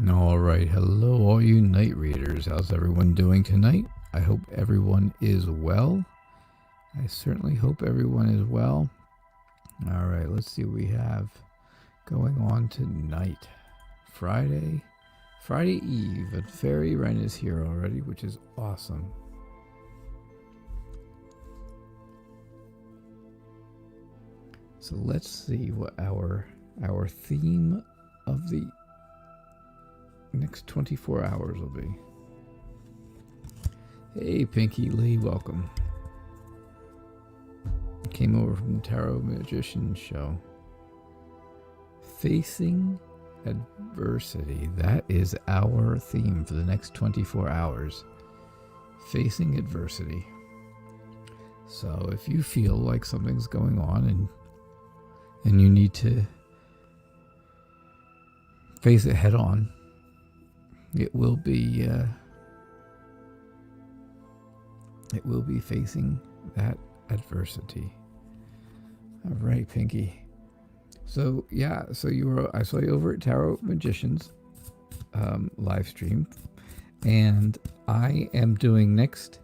All right, hello, all you night readers. How's everyone doing tonight? I hope everyone is well. I certainly hope everyone is well. All right, let's see what we have going on tonight. Friday Eve, and Fairy Wren is here already, which is awesome. So let's see what our theme of the next 24 hours will be. Hey, Pinky Lee, welcome. Came over from the Tarot Magician show. Facing adversity. That is our theme for the next 24 hours. Facing adversity. So if you feel like something's going on and you need to face it head on, it will be facing that adversity. All right, Pinky. So yeah, I saw you over at Tarot Magicians live stream, and I am doing next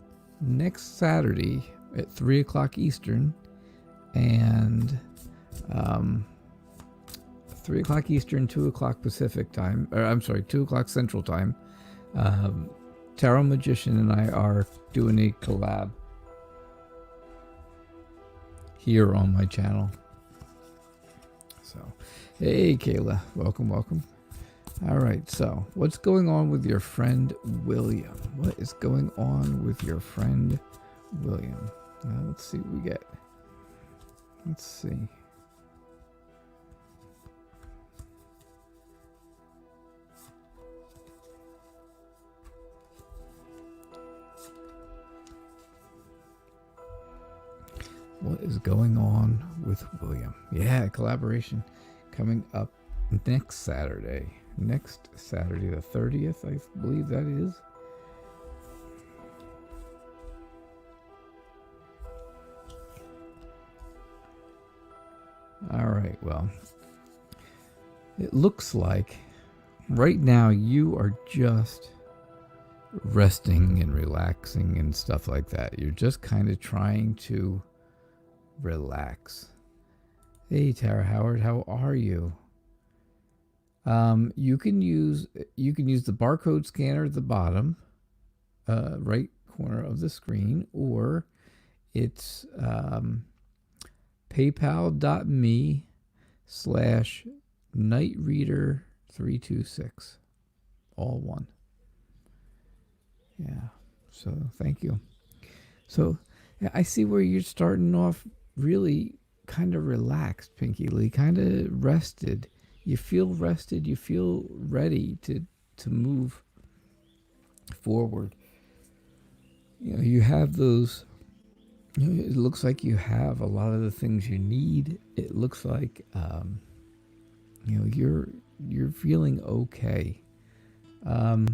Saturday at 3 o'clock Eastern, and 3 o'clock Eastern, 2 o'clock Pacific time, or I'm sorry, 2 o'clock Central time. Tarot Magician and I are doing a collab here on my channel. So, hey Kayla, welcome. All right, so what's going on with your friend William? What is going on with your friend William? Let's see what we get. Let's see. What is going on with William? Yeah, collaboration coming up next Saturday. Next Saturday, the 30th, I believe that is. All right, well, it looks like right now you are just resting and relaxing and stuff like that. You're just kind of trying to relax. Hey Tara Howard, how are you? You can use the barcode scanner at the bottom right corner of the screen, or it's paypal.me/nightreader326, all one. Yeah, so thank you. So yeah, I see where you're starting off really kind of relaxed, Pinky Lee, kind of rested. You feel rested, you feel ready to move forward. You know, you have those, it looks like you have a lot of the things you need. It looks like you're feeling okay. I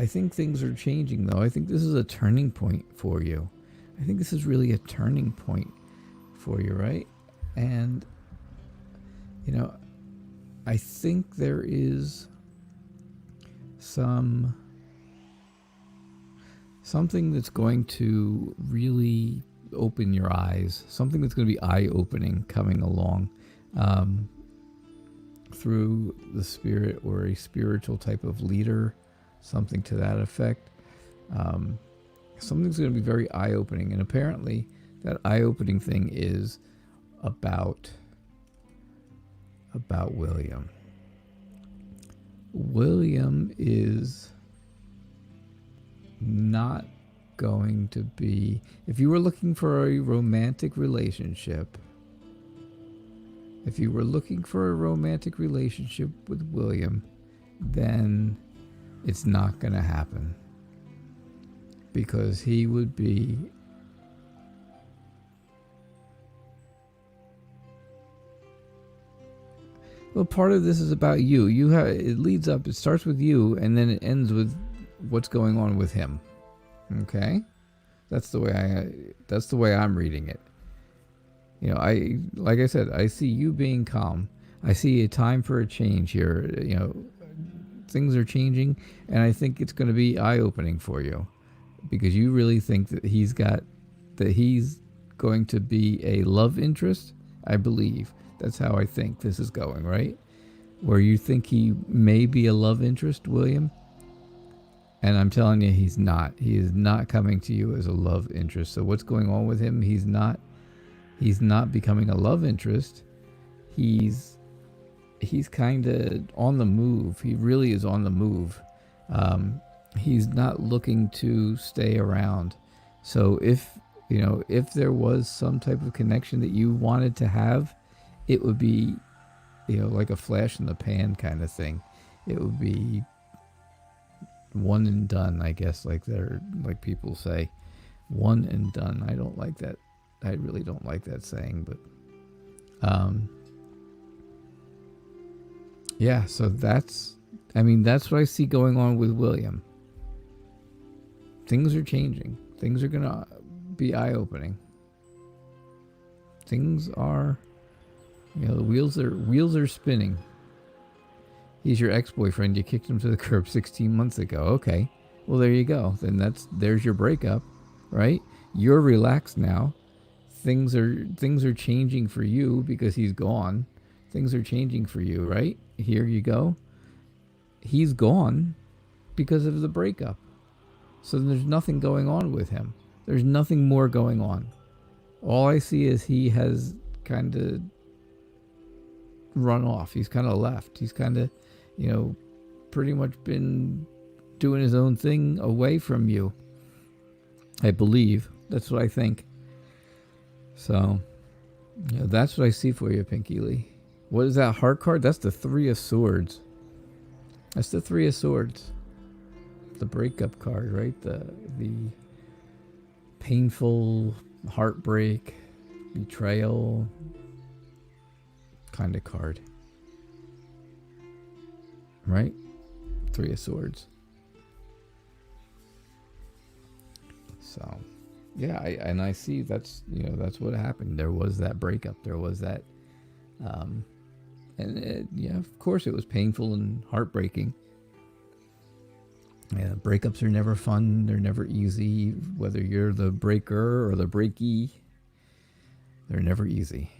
think things are changing though. I think this is a turning point for you. I think this is really a turning point for you, right? And, I think there is something that's going to really open your eyes, something that's going to be eye-opening coming along through the spirit or a spiritual type of leader, something to that effect. Something's going to be very eye-opening, and apparently that eye-opening thing is about William. William is not going to be, if you were looking for a romantic relationship, with William, then it's not going to happen, because he would be part of this is about you. It leads up, it starts with you, and then it ends with what's going on with him. Okay? That's the way I'm reading it. Like I said, I see you being calm. I see a time for a change here. Things are changing, and I think it's going to be eye-opening for you, because you really think that he's going to be a love interest. I believe that's how I think this is going, right? Where you think he may be a love interest, William, and I'm telling you, he's not. He is not coming to you as a love interest. So what's going on with him? He's not becoming a love interest. He's kind of on the move. He really is on the move. He's not looking to stay around. So if there was some type of connection that you wanted to have, it would be, like a flash in the pan kind of thing. It would be one and done, I guess, like people say, one and done. I don't like that. I really don't like that saying, but yeah, so that's what I see going on with William. Things are changing. Things are going to be eye-opening. Things are, the wheels are spinning. He's your ex-boyfriend. You kicked him to the curb 16 months ago. Okay. Well, there you go. Then there's your breakup, right? You're relaxed now. Things are changing for you because he's gone. Things are changing for you, right? Here you go. He's gone because of the breakup. So there's nothing going on with him. There's nothing more going on. All I see is he has kind of run off. He's kind of left. He's kind of, pretty much been doing his own thing away from you. I believe. That's what I think. So, that's what I see for you, Pinky Lee. What is that heart card? That's the Three of Swords. That's the Three of Swords. The breakup card, right? The painful heartbreak, betrayal kind of card. Right? Three of Swords. So, yeah, I see that's what happened. There was that breakup. There was that, of course it was painful and heartbreaking. Yeah, breakups are never fun. They're never easy. Whether you're the breaker or the breakee, they're never easy.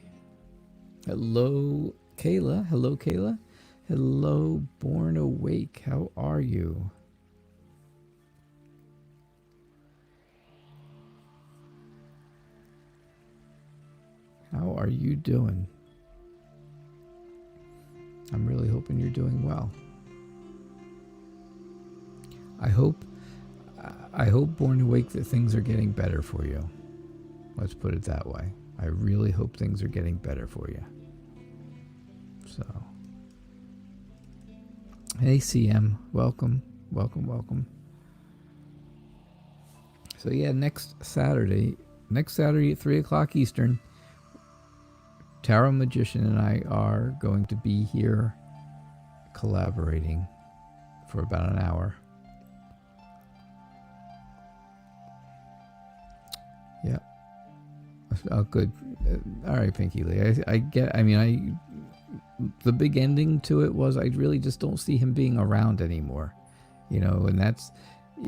Hello, Kayla. Hello, Kayla. Hello, Born Awake. How are you? How are you doing? I'm really hoping you're doing well. I hope, Born Awake, that things are getting better for you. Let's put it that way. I really hope things are getting better for you. So, hey, CM, welcome. So yeah, next Saturday at 3 o'clock Eastern, Tarot Magician and I are going to be here collaborating for about an hour. Yeah. Oh, good. All right, Pinky Lee. The big ending to it was I really just don't see him being around anymore. And that's,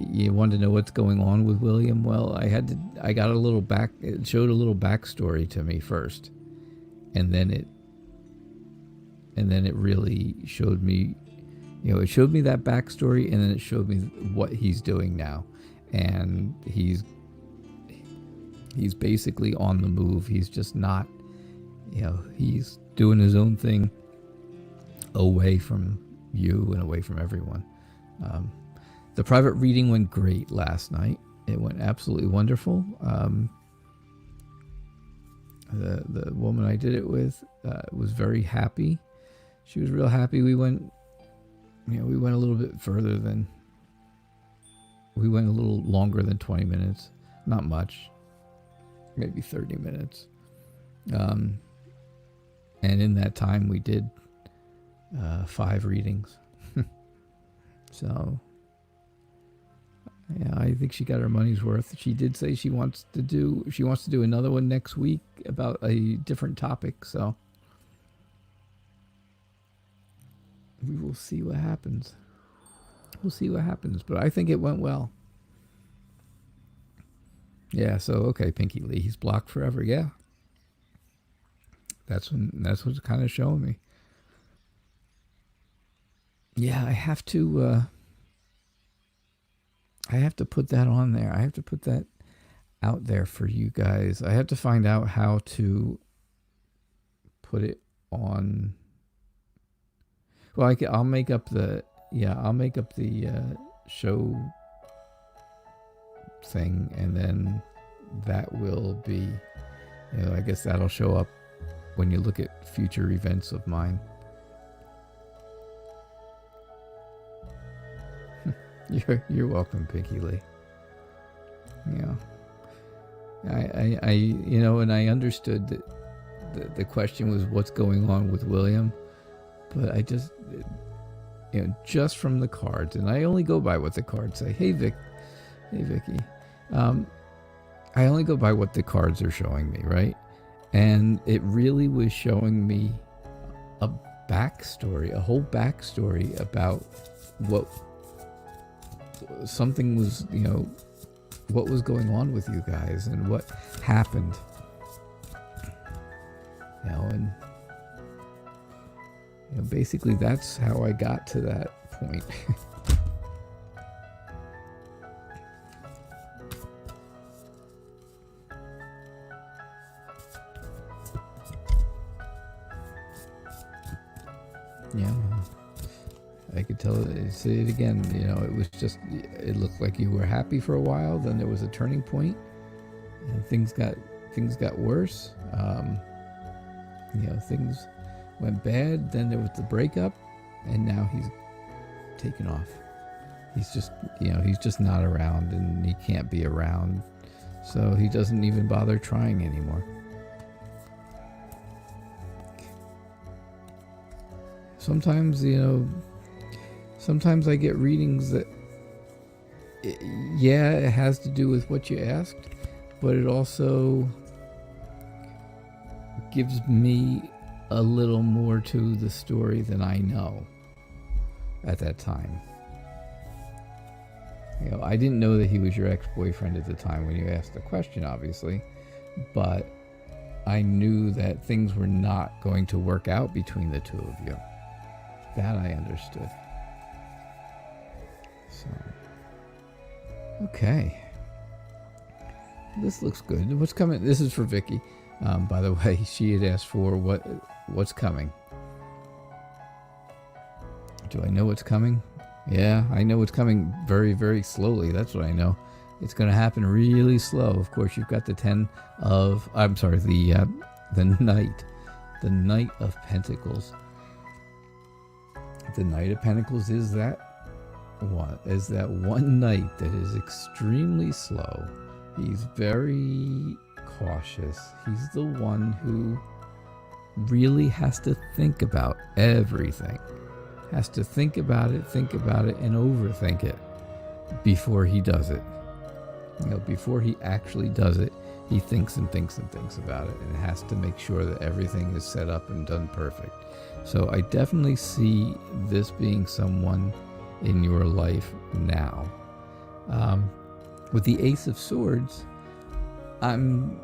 you want to know what's going on with William? Well, it showed a little backstory to me first. And then it really showed me, it showed me that backstory, and then it showed me what he's doing now. And he's basically on the move. He's just not, he's doing his own thing away from you and away from everyone. The private reading went great last night. It went absolutely wonderful. The woman I did it with was very happy. She was real happy. We went a little bit further than, we went a little longer than 20 minutes. Not much. Maybe 30 minutes. And in that time we did 5 readings. So, yeah, I think she got her money's worth. She did say she wants to do another one next week about a different topic. So, we will see what happens. We'll see what happens, but I think it went well. Yeah, so okay, Pinky Lee, he's blocked forever. Yeah, that's what's kind of showing me. Yeah, I have to put that on there. I have to put that out there for you guys. I have to find out how to put it on. Well, I'll make up the show thing, and then that will be, I guess that'll show up when you look at future events of mine. You're welcome, Pinky Lee. Yeah. I and I understood that the question was what's going on with William, but I just, just from the cards, and I only go by what the cards say. Hey Vicky, I only go by what the cards are showing me, right? And it really was showing me a whole backstory about what something was, what was going on with you guys and what happened. And basically that's how I got to that point. Yeah, I could tell. Say it again. It was just. It looked like you were happy for a while. Then there was a turning point, and things got worse. Things went bad. Then there was the breakup, and now he's taken off. He's just not around, and he can't be around, so he doesn't even bother trying anymore. Sometimes, sometimes I get readings that, it has to do with what you asked, but it also gives me a little more to the story than I know at that time. I didn't know that he was your ex-boyfriend at the time when you asked the question, obviously, but I knew that things were not going to work out between the two of you. That I understood. So, okay. This looks good. What's coming? This is for Vicky. By the way, she had asked for what's coming. Do I know what's coming? Yeah, I know what's coming very, very slowly. That's what I know. It's going to happen really slow. Of course, you've got the Knight of Pentacles. The Knight of Pentacles is that one knight that is extremely slow. He's very cautious. He's the one who really has to think about everything. Has to think about it, and overthink it before he does it. Before he actually does it, he thinks and thinks and thinks about it, and has to make sure that everything is set up and done perfect. So I definitely see this being someone in your life now. With the Ace of Swords, I'm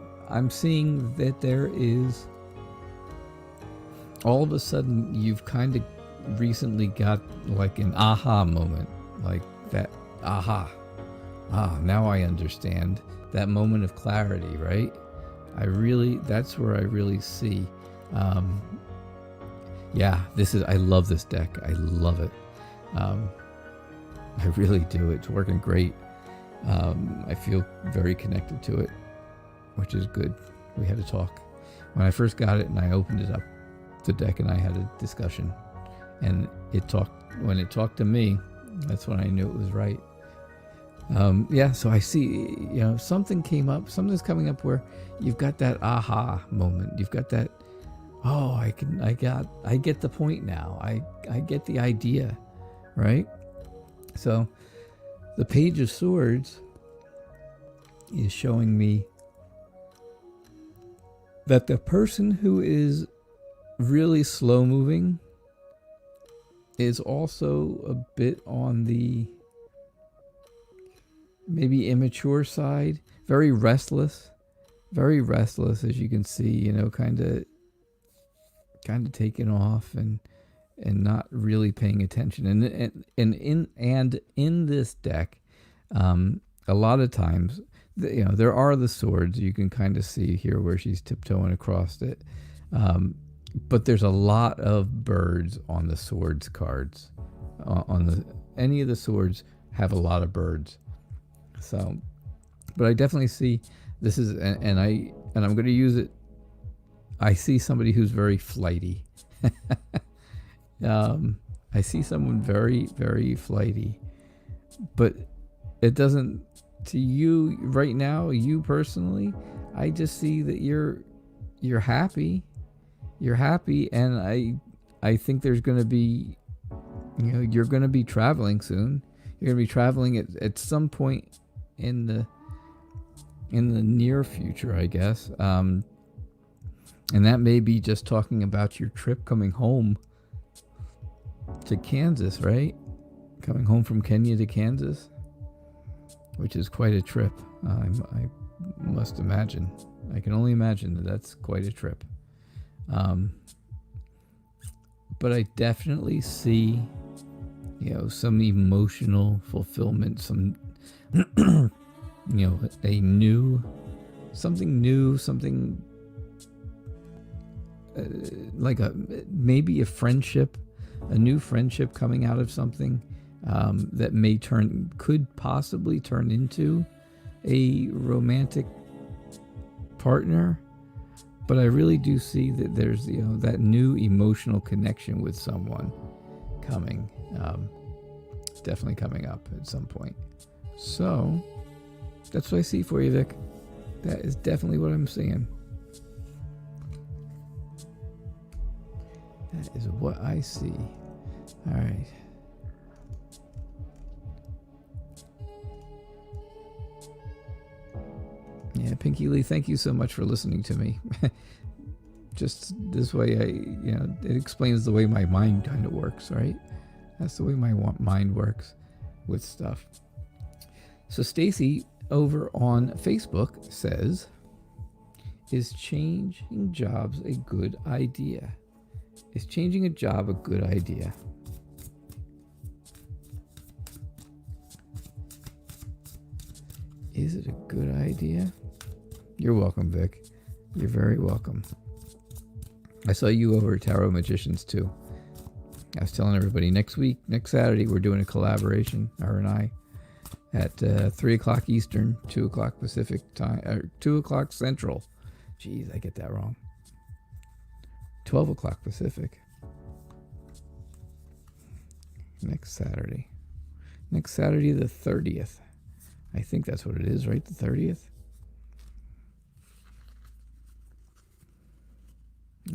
seeing that there is, all of a sudden, you've kind of recently got like an aha moment, like that aha. Now I understand. That moment of clarity, right? That's where I really see. I love this deck. I love it. I really do. It's working great. I feel very connected to it, which is good. We had a talk. When I first got it and I opened it up, the deck and I had a discussion, and when it talked to me, that's when I knew it was right. So I see, something came up, something's coming up where you've got that aha moment. You've got that, I get the point now. I get the idea, right? So the Page of Swords is showing me that the person who is really slow moving is also a bit on the maybe immature side. Very restless, as you can see. Kind of taken off and not really paying attention. And in this deck, a lot of times, there are the swords. You can kind of see here where she's tiptoeing across it. But there's a lot of birds on the swords cards. Any of the swords have a lot of birds. So, but I definitely see this is, and I'm going to use it. I see somebody who's very flighty. I see someone very, very flighty, but it doesn't, to you right now, you personally, I just see that you're happy. You're happy, and I think there's going to be, you're going to be traveling soon. You're going to be traveling at some point in the near future, I guess. And that may be just talking about your trip coming home to Kansas, right? Coming home from Kenya to Kansas, which is quite a trip. I must imagine. I can only imagine that that's quite a trip. But I definitely see, some emotional fulfillment, some, something like maybe a friendship, a new friendship coming out of something that could possibly turn into a romantic partner. But I really do see that there's, that new emotional connection with someone coming, definitely coming up at some point. So that's what I see for you, Vic. That is definitely what I'm seeing. That is what I see. All right. Yeah, Pinky Lee, thank you so much for listening to me. Just this way, it explains the way my mind kind of works, right? That's the way my mind works with stuff. So Stacy over on Facebook says, is changing jobs a good idea? Is changing a job a good idea? Is it a good idea? You're welcome, Vic. You're very welcome. I saw you over at Tarot Magicians too. I was telling everybody next Saturday, we're doing a collaboration, her and I, at 3 o'clock Eastern, 2 o'clock Pacific time, or 2 o'clock Central. Jeez, I get that wrong. 12 o'clock Pacific. Next Saturday the 30th. I think that's what it is, right? The 30th?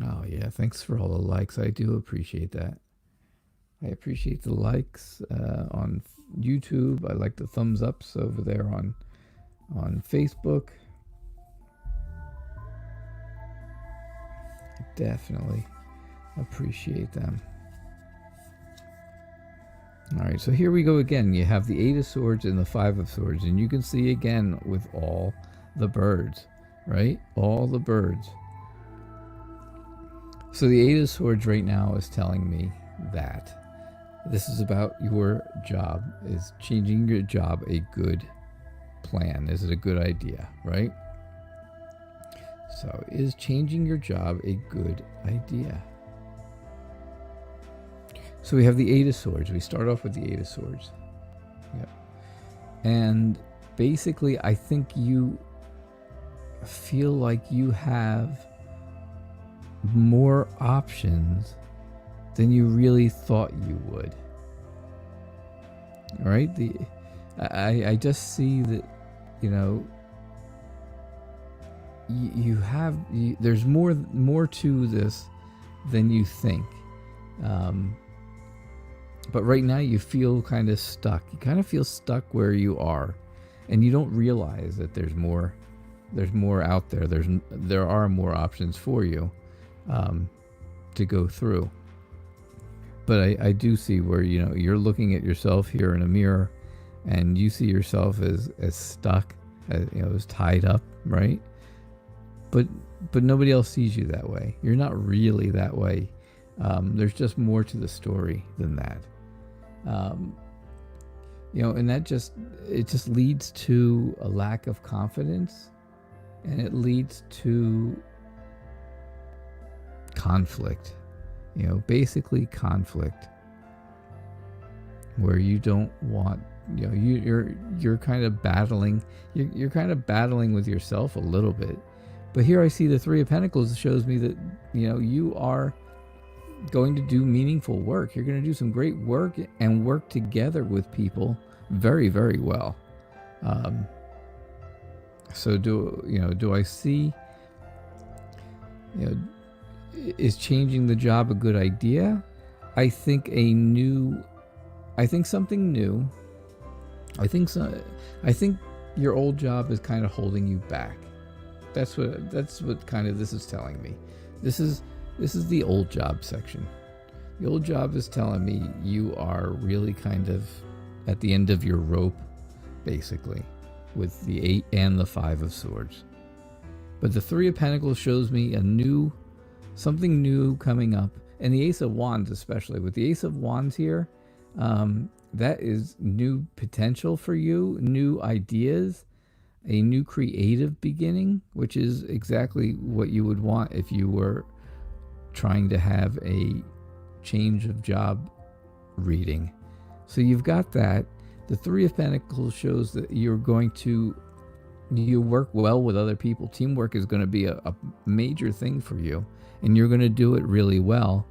Oh, yeah. Thanks for all the likes. I do appreciate that. I appreciate the likes on YouTube. I like the thumbs ups over there on Facebook. I definitely appreciate them. All right, so here we go again. You have the 8 of Swords and the 5 of Swords, and you can see again with all the birds, right? All the birds. So the 8 of Swords right now is telling me that this is about your job. Is changing your job a good plan? Is it a good idea, right? So is changing your job a good idea? So we have the 8 of Swords. We start off with the 8 of Swords. Yep. And basically, I think you feel like you have more options than you really thought you would. All right? I just see that, there's more to this than you think. But right now you feel kind of stuck. You kind of feel stuck where you are, and you don't realize that there's more out there. There are more options for you to go through. But I do see where, you're looking at yourself here in a mirror, and you see yourself as stuck, as tied up, right? But nobody else sees you that way. You're not really that way. There's just more to the story than that. And it just leads to a lack of confidence, and it leads to conflict. Basically conflict, where you don't want, you're kind of battling. You're kind of battling with yourself a little bit. But here I see the Three of Pentacles shows me that, you are going to do meaningful work. You're going to do some great work and work together with people very, very well. So do I see, is changing the job a good idea? I think something new. I think your old job is kind of holding you back. That's what kind of this is telling me. This is the old job section. The old job is telling me you are really kind of at the end of your rope, basically, with the 8 and the 5 of Swords. But the Three of Pentacles shows me something new coming up, and the Ace of Wands especially. With the Ace of Wands here, that is new potential for you, new ideas, a new creative beginning, which is exactly what you would want if you were trying to have a change of job reading. So you've got that. The Three of Pentacles shows that you work well with other people. Teamwork is going to be a major thing for you, and you're going to do it really well.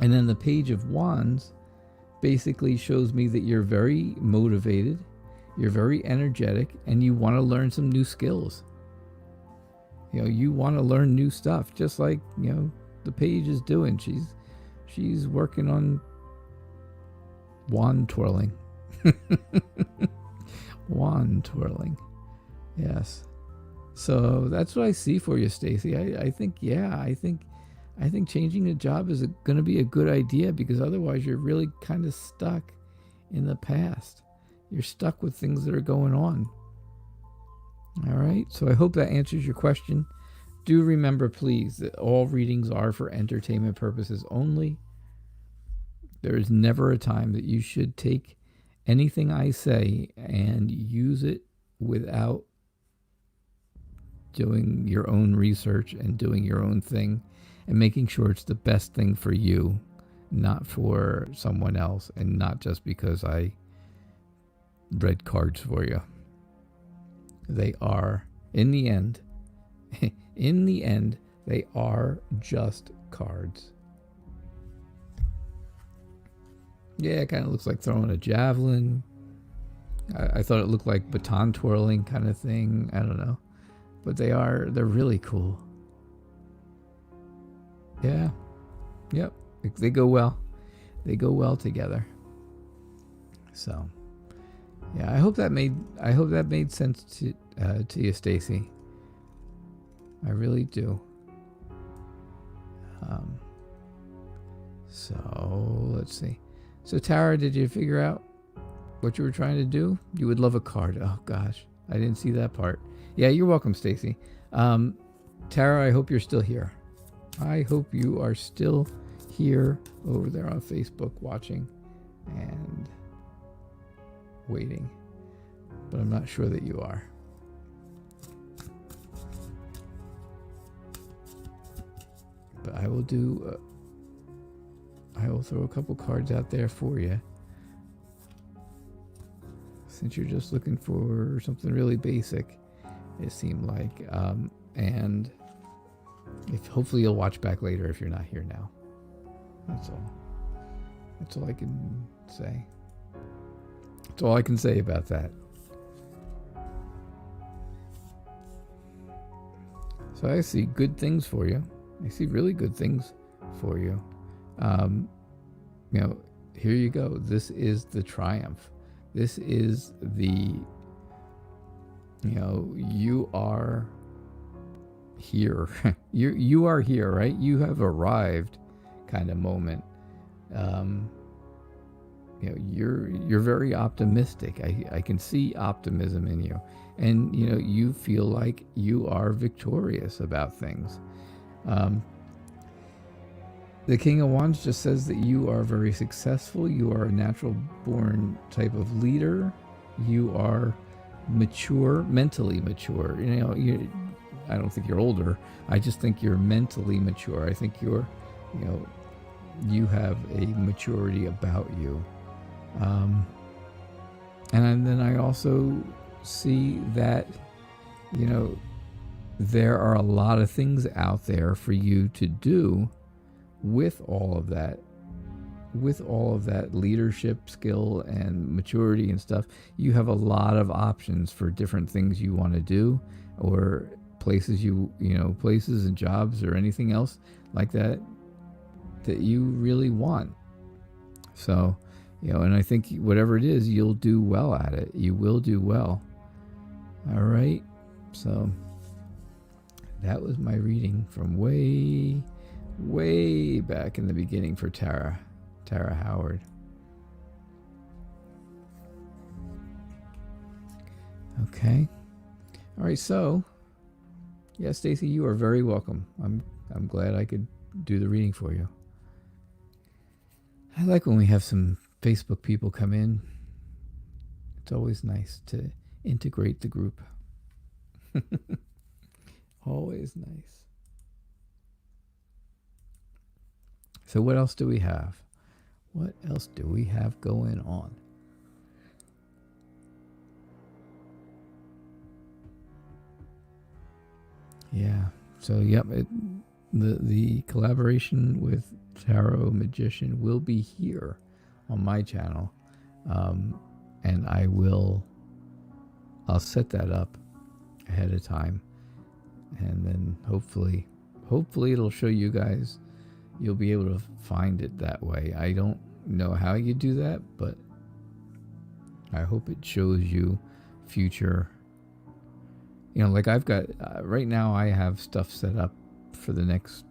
And then the Page of Wands basically shows me that you're very motivated, you're very energetic, and you want to learn some new skills. You want to learn new stuff, just like, the Page is doing. She's working on wand twirling. Wand twirling. Yes. So that's what I see for you, Stacey. I think changing a job is going to be a good idea, because otherwise you're really kind of stuck in the past. You're stuck with things that are going on. All right. So I hope that answers your question. Do remember, please, that all readings are for entertainment purposes only. There is never a time that you should take anything I say and use it without doing your own research and doing your own thing and making sure it's the best thing for you, not for someone else, and not just because I read cards for you. They are, in the end, they are just cards. Yeah, it kind of looks like throwing a javelin. I thought it looked like baton twirling kind of thing. I don't know. But they're really cool. Yeah. Yep. They go well. They go well together. So, yeah, I hope that made sense to you, Stacey. I really do. So let's see. So Tara, did you figure out what you were trying to do? You would love a card. Oh gosh, I didn't see that part. Yeah, you're welcome, Stacey. Tara, I hope you're still here. I hope you are still here over there on Facebook watching and waiting. But I'm not sure that you are. But I will do... I will throw a couple cards out there for you. Since you're just looking for something really basic, it seemed like. And hopefully you'll watch back later if you're not here now. That's all. That's all I can say. That's all I can say about that. So I see good things for you. I see really good things for you. Here you go. This is the triumph. This is the, you are here. you are here, right? You have arrived kind of moment Um, you're very optimistic. I can see optimism in you, and you feel like you are victorious about things. Um, the King of Wands just says that you are very successful. You are a natural born type of leader. You are mature, mentally mature. I don't think you're older. I just think you're mentally mature. I think you have a maturity about you. And then I also see that, there are a lot of things out there for you to do with all of that leadership skill and maturity and stuff. You have a lot of options for different things you want to do, or places places and jobs or anything else like that you really want. So, and I think whatever it is, you'll do well at it. You will do well. All right. So that was my reading from way back in the beginning for Tara Howard. Okay. All right. So, yeah, Stacy, you are very welcome. I'm glad I could do the reading for you. I like when we have some Facebook people come in. It's always nice to integrate the group. Always nice. So what else do we have? What else do we have going on? Yeah. So, yep. The collaboration with Tarot Magician will be here on my channel. And I'll set that up ahead of time. And then hopefully it'll show you guys. You'll be able to find it that way. I don't know how you do that, but I hope it shows you future. Like I've got, right now I have stuff set up for the next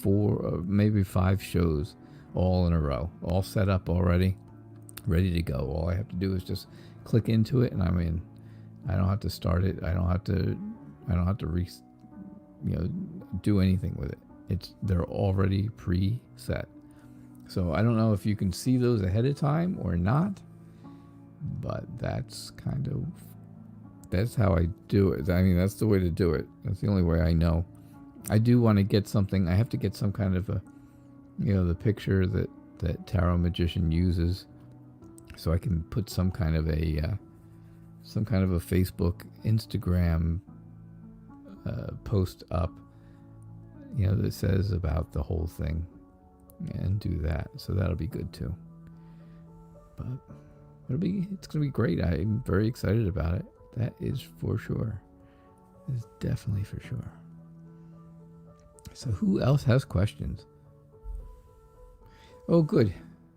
4 or maybe 5 shows all in a row, all set up already, ready to go. All I have to do is just click into it and I'm in. I don't have to start it. I don't have to do anything with it. They're already preset. So I don't know if you can see those ahead of time or not, but that's how I do it. I mean, that's the way to do it. That's the only way I know. I do want to get something. I have to get some kind of a, the picture that Tarot Magician uses, so I can put some kind of a Facebook, Instagram post up, that says about the whole thing, and do that. So that'll be good too. But it's gonna be great. I'm very excited about it. That is for sure. It's definitely for sure. So who else has questions? Oh, good.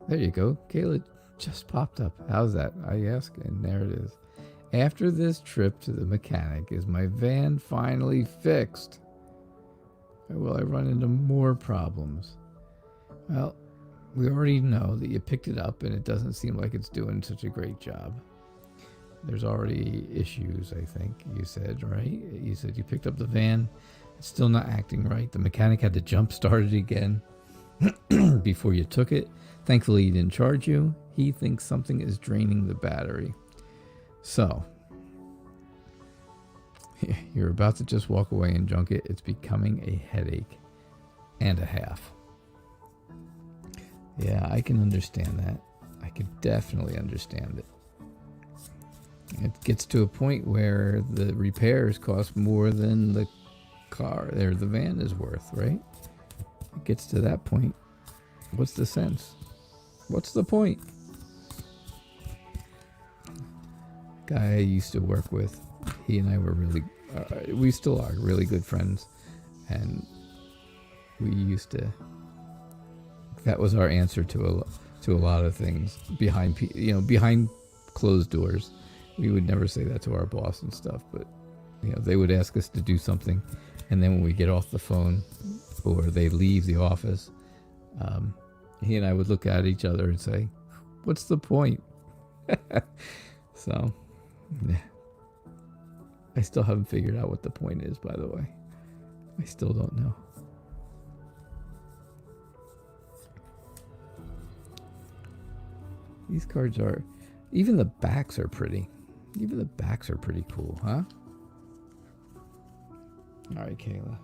There you go. Kayla just popped up. How's that? I ask, and there it is. After this trip to the mechanic, is my van finally fixed? Or will I run into more problems? Well, we already know that you picked it up and it doesn't seem like it's doing such a great job. There's already issues, I think you said, right? You said you picked up the van. It's still not acting right. The mechanic had to jump start it again before you took it. Thankfully, he didn't charge you. He thinks something is draining the battery. So, you're about to just walk away and junk it. It's becoming a headache and a half. Yeah, I can understand that. I can definitely understand it. It gets to a point where the repairs cost more than the the van is worth, right? It gets to that point. What's the sense? What's the point? Guy I used to work with, he and I were we still are really good friends, and we used to. That was our answer to a lot of things behind closed doors. We would never say that to our boss and stuff, but they would ask us to do something, and then when we get off the phone or they leave the office, he and I would look at each other and say, "What's the point?" So, yeah. I still haven't figured out what the point is, by the way. I still don't know. These cards are, even the backs are pretty. Even the backs are pretty cool, huh? All right, Kayla.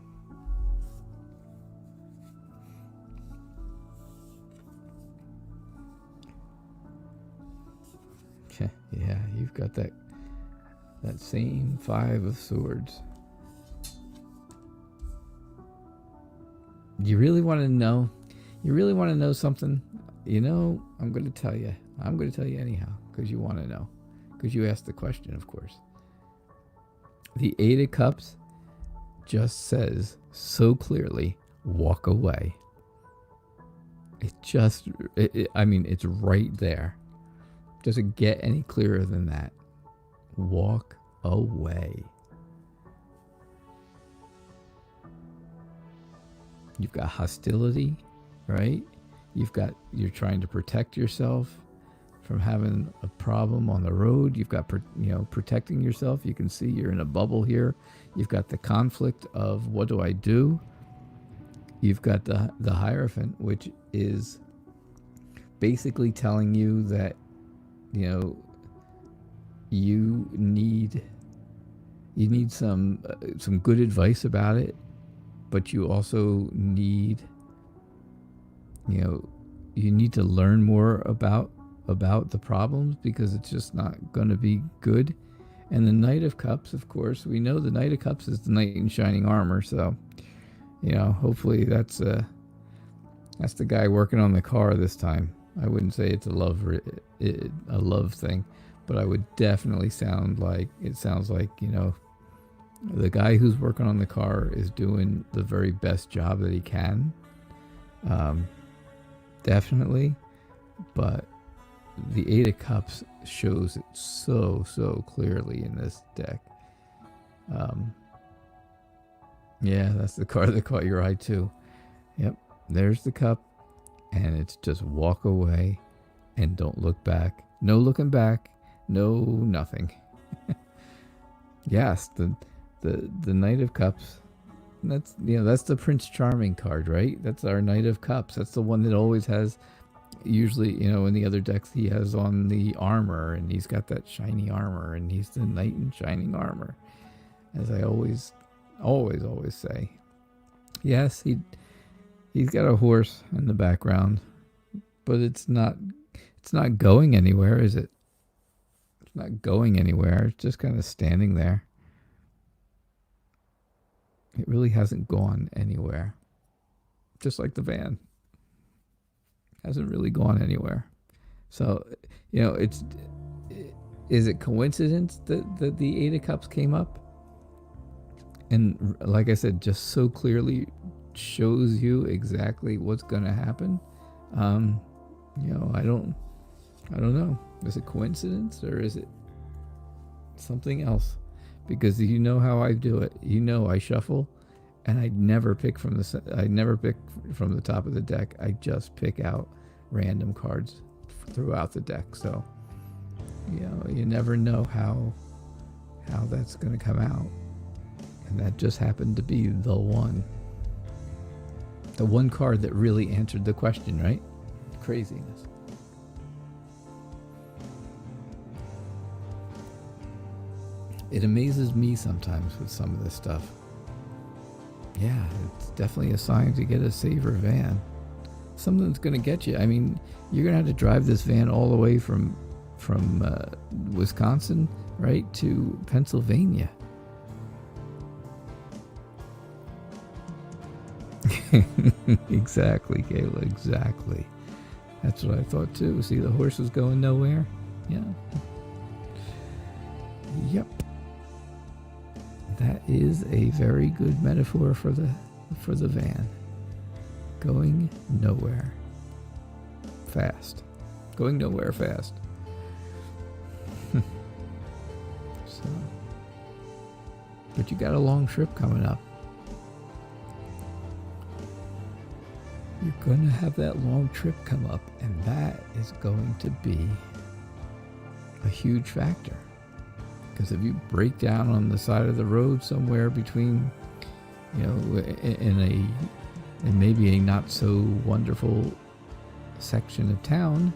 Yeah, you've got that same 5 of swords. You really want to know? You really want to know something? You know, I'm going to tell you. I'm going to tell you anyhow, because you want to know. Because you asked the question, of course. The 8 of Cups just says so clearly, walk away. It just, I mean, it's right there. Doesn't get any clearer than that. Walk away. You've got hostility, right? You're trying to protect yourself from having a problem on the road. You've got, protecting yourself. You can see you're in a bubble here. You've got the conflict of what do I do? You've got the Hierophant, which is basically telling you that, you need some good advice about it, but you also need, you need to learn more about the problems, because it's just not going to be good. And the Knight of Cups, of course, we know the Knight of Cups is the knight in shining armor, so hopefully that's the guy working on the car this time. I wouldn't say it's a love thing, but I would definitely sounds like the guy who's working on the car is doing the very best job that he can. Definitely, but the 8 of Cups shows it so clearly in this deck. Yeah, that's the card that caught your eye too. Yep, there's the cup. And it's just walk away and don't look back. No looking back. No nothing. Yes, the Knight of Cups. That's the Prince Charming card, right? That's our Knight of Cups. That's the one that always has, usually, in the other decks he has on the armor, and he's got that shiny armor, and he's the knight in shining armor. As I always say. Yes, He's got a horse in the background, but it's not going anywhere, is it? It's not going anywhere. It's just kind of standing there. It really hasn't gone anywhere. Just like the van. Hasn't really gone anywhere. So, is it coincidence that the 8 of Cups came up? And like I said, just so clearly shows you exactly what's going to happen. I don't know. Is it coincidence or is it something else? Because you know how I do it. I shuffle, and I never pick from the top of the deck. I just pick out random cards throughout the deck. So, you never know how that's going to come out. And that just happened to be the one. The one card that really answered the question, right? Craziness. It amazes me sometimes with some of this stuff. Yeah, it's definitely a sign to get a saver van. Something's going to get you. I mean, you're going to have to drive this van all the way from Wisconsin, right, to Pennsylvania. Exactly, Kayla, exactly. That's what I thought too. See, the horse was going nowhere. Yeah. Yep. That is a very good metaphor for the van. Going nowhere fast. Going nowhere fast. So, but you got a long trip coming up. you're going to have that long trip come up, and that is going to be a huge factor. Because if you break down on the side of the road somewhere between, in maybe a not so wonderful section of town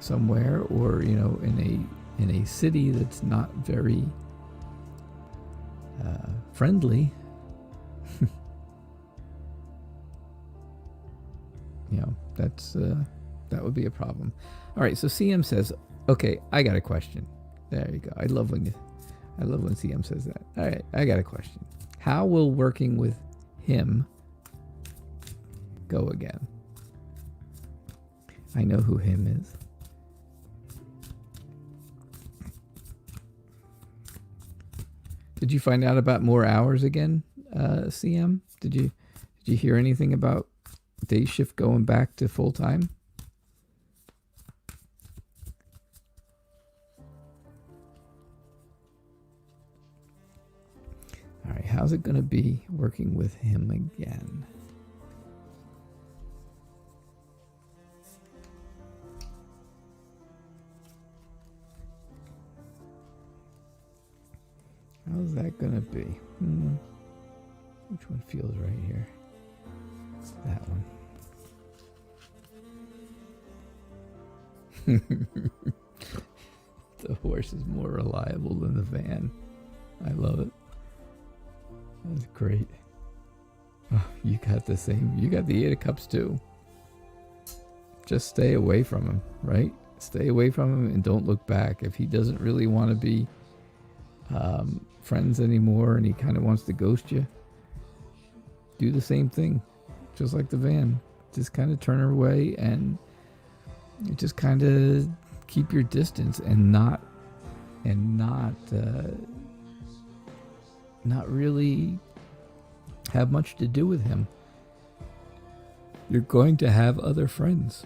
somewhere, or in a city that's not very friendly, that would be a problem. All right, so CM says, okay, I got a question. There you go. I love when CM says that. All right, I got a question. How will working with him go again? I know who him is. Did you find out about more hours again, CM? Did you hear anything about day shift going back to full time? All right, how's it going to be working with him again? How's that going to be? Which one feels right here? That one. The horse is more reliable than the van. I love it. That's great. Oh, you got the same. You got the 8 of Cups too. Just stay away from him, right? Stay away from him and don't look back. If he doesn't really want to be friends anymore and he kind of wants to ghost you, do the same thing. Just like the van. Just kind of turn her away and just kind of keep your distance and not really have much to do with him. You're going to have other friends.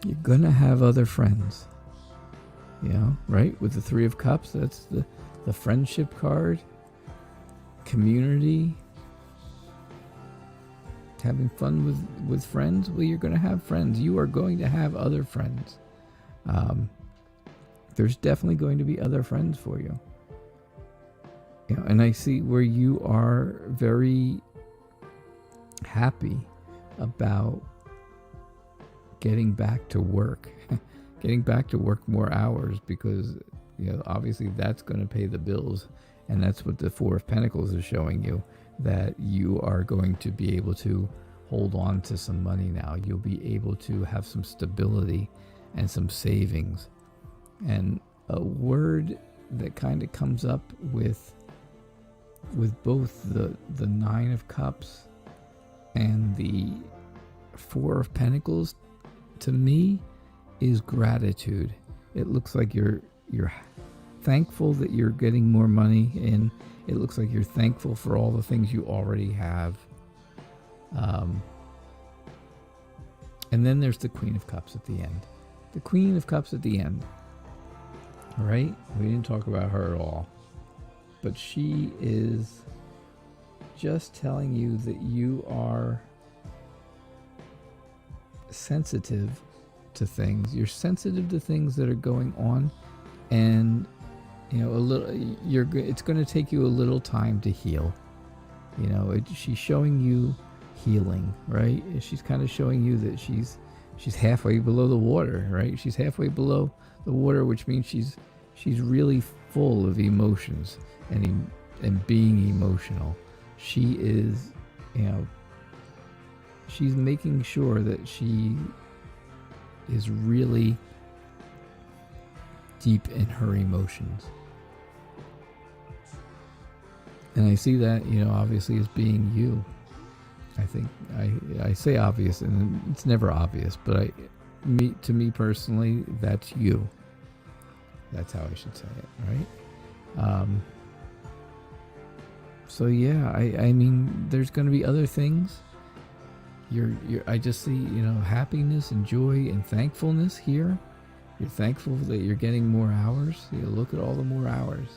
You're going to have other friends. Right? With the 3 of Cups, that's the friendship card. Community. Having fun with friends. Well, you're going to have friends. You are going to have other friends. There's definitely going to be other friends for you. And I see where you are very happy about getting back to work. Getting back to work more hours because, obviously that's going to pay the bills. And that's what the 4 of Pentacles is showing you, that you are going to be able to hold on to some money now. You'll be able to have some stability and some savings. And a word that kind of comes up with both the 9 of Cups and the 4 of Pentacles, to me, is gratitude. It looks like you're thankful that you're getting more money in. It looks like you're thankful for all the things you already have. And then there's the Queen of Cups at the end. The Queen of Cups at the end. All right? We didn't talk about her at all. But she is just telling you that you are sensitive to things. You're sensitive to things that are going on, and it's going to take you a little time to heal. She's showing you healing, right? She's kind of showing you that she's halfway below the water, right? She's halfway below the water, which means she's really full of emotions and being emotional. She is, she's making sure that she is really deep in her emotions. And I see that, obviously as being you. I think I say obvious, and it's never obvious, but to me personally, that's you. That's how I should say it, right? So yeah, I mean, there's going to be other things. I just see, happiness and joy and thankfulness here. You're thankful that you're getting more hours. Look at all the more hours.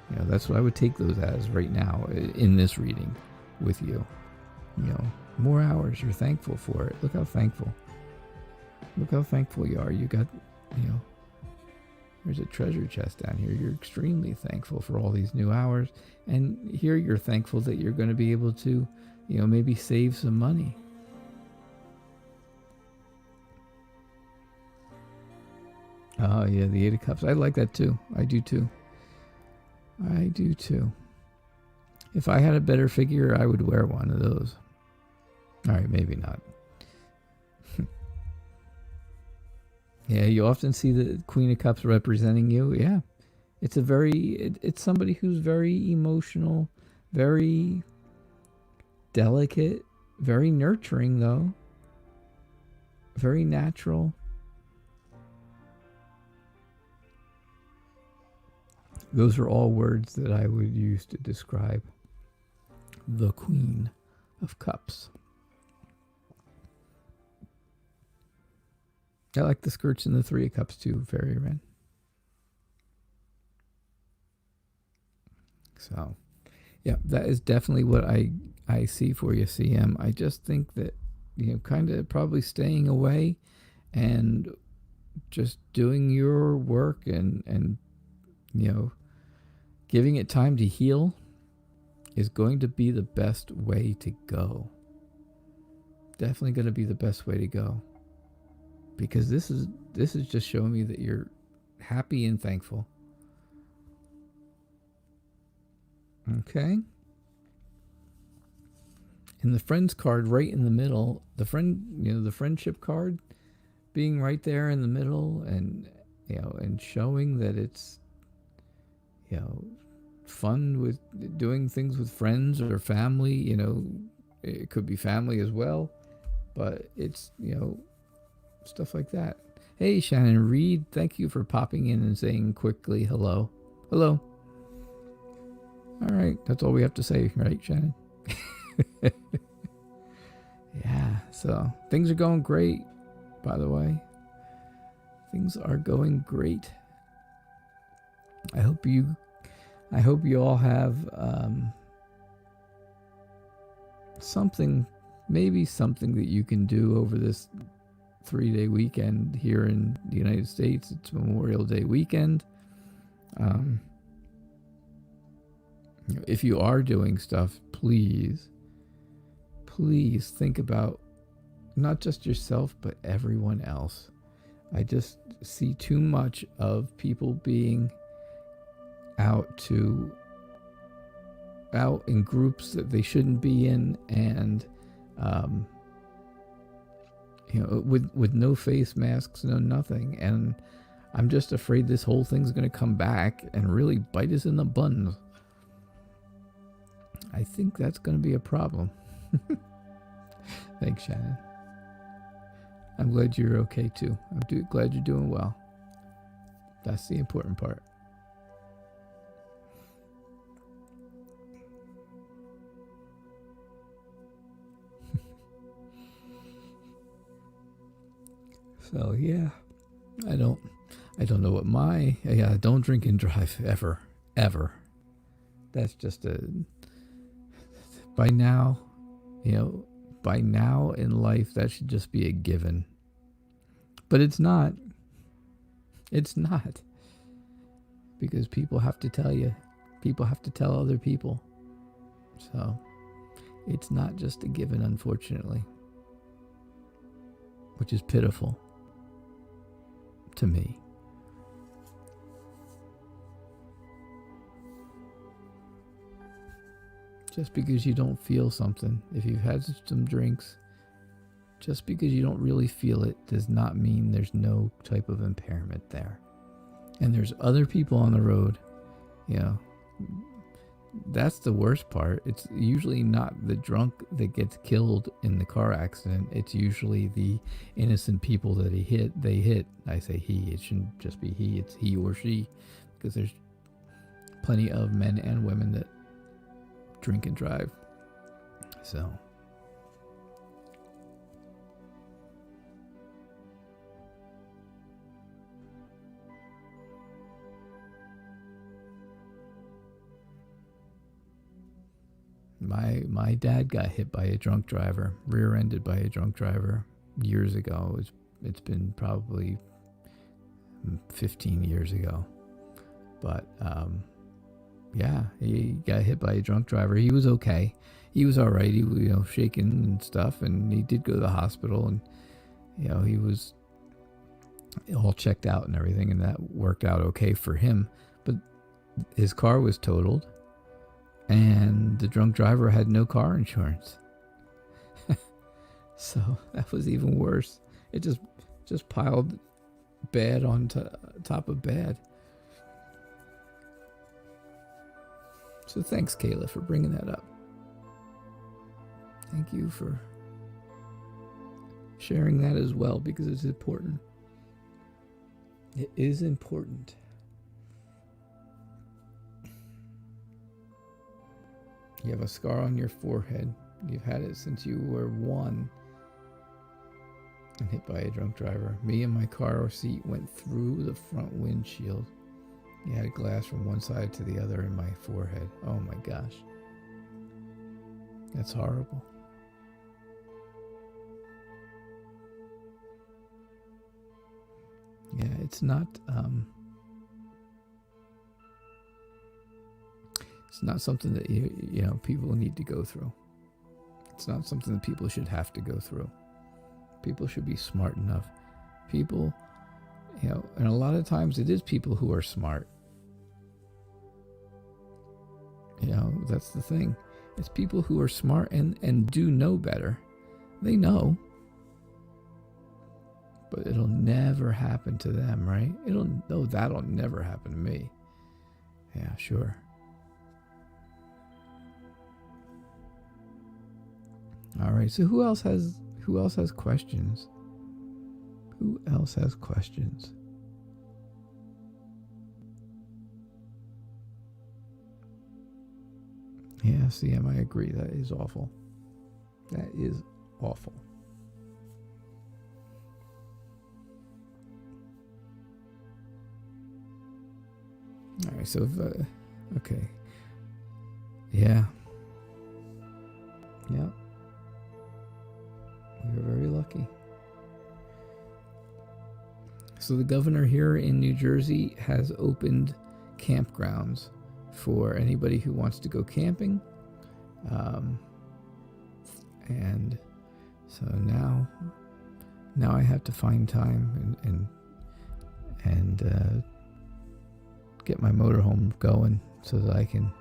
That's what I would take those as right now in this reading with you. More hours. You're thankful for it. Look how thankful. Look how thankful you are. You got, you know, there's a treasure chest down here. You're extremely thankful for all these new hours. And here you're thankful that you're going to be able to, you know, maybe save some money. Oh, yeah, the Eight of Cups. I like that too. I do too. I do too. If I had a better figure, I would wear one of those. All right, maybe not. Yeah, you often see the Queen of Cups representing you. Yeah, it's it's somebody who's very emotional, very delicate, very nurturing though, very natural. Those are all words that I would use to describe the Queen of Cups. I like the skirts in the Three of Cups too, Fairy Wren. So, yeah, that is definitely what I see for you, CM. I just think that, you know, kind of probably staying away and just doing your work and you know, giving it time to heal is going to be the best way to go. Definitely going to be the best way to go. Because this is just showing me that you're happy and thankful. Okay. And the friends card right in the middle, the friendship card being right there in the middle, and you know, and showing that it's, you know, fun with doing things with friends or family. You know, it could be family as well, but it's, you know, stuff like that. Hey, Shannon Reed, thank you for popping in and saying quickly hello. Hello. All right, that's all we have to say, right, Shannon? Yeah, so things are going great, by the way. Things are going great. I hope you all have something that you can do over this 3-day weekend here in the United States. It's Memorial Day weekend. If you are doing stuff, please think about not just yourself, but everyone else. I just see too much of people being out in groups that they shouldn't be in, and you know, with no face masks, no nothing. And I'm just afraid this whole thing's going to come back and really bite us in the buns. I think that's going to be a problem. Thanks, Shannon. I'm glad you're okay too. I'm glad you're doing well. That's the important part. So yeah, I don't know what don't drink and drive ever. That's just by now in life, that should just be a given. But it's not. It's not. Because people have to tell you. People have to tell other people. So it's not just a given, unfortunately. Which is pitiful to me. Just because you don't feel something, if you've had some drinks, just because you don't really feel it does not mean there's no type of impairment there. And there's other people on the road, you know. That's the worst part. It's usually not the drunk that gets killed in the car accident. It's usually the innocent people that they hit. I say he, it shouldn't just be he, it's he or she, because there's plenty of men and women that drink and drive. So My dad got hit by a drunk driver, rear-ended by a drunk driver years ago. It's been probably 15 years ago. But yeah, he got hit by a drunk driver. He was okay. He was all right. He was, shaking and stuff, and he did go to the hospital, and he was all checked out and everything, and that worked out okay for him. But his car was totaled, and the drunk driver had no car insurance. So that was even worse. It just piled bad on top of bad. So thanks, Kayla, for bringing that up. Thank you for sharing that as well, because it's important. It is important. You have a scar on your forehead. You've had it since you were 1 and hit by a drunk driver. Me and my car seat went through the front windshield. You had glass from one side to the other in my forehead. Oh my gosh. That's horrible. Yeah, it's not something that people need to go through. It's not something that people should have to go through. People should be smart enough. People, and a lot of times it is people who are smart. That's the thing. It's people who are smart and do know better. They know. But it'll never happen to them, right? That'll never happen to me. Yeah, sure. All right, so who else has questions? Who else has questions? Yeah, CM, I agree. That is awful. That is awful. All right, so okay. Yeah. Yeah. You're very lucky. So the governor here in New Jersey has opened campgrounds for anybody who wants to go camping. And so now I have to find time and get my motorhome going so that I can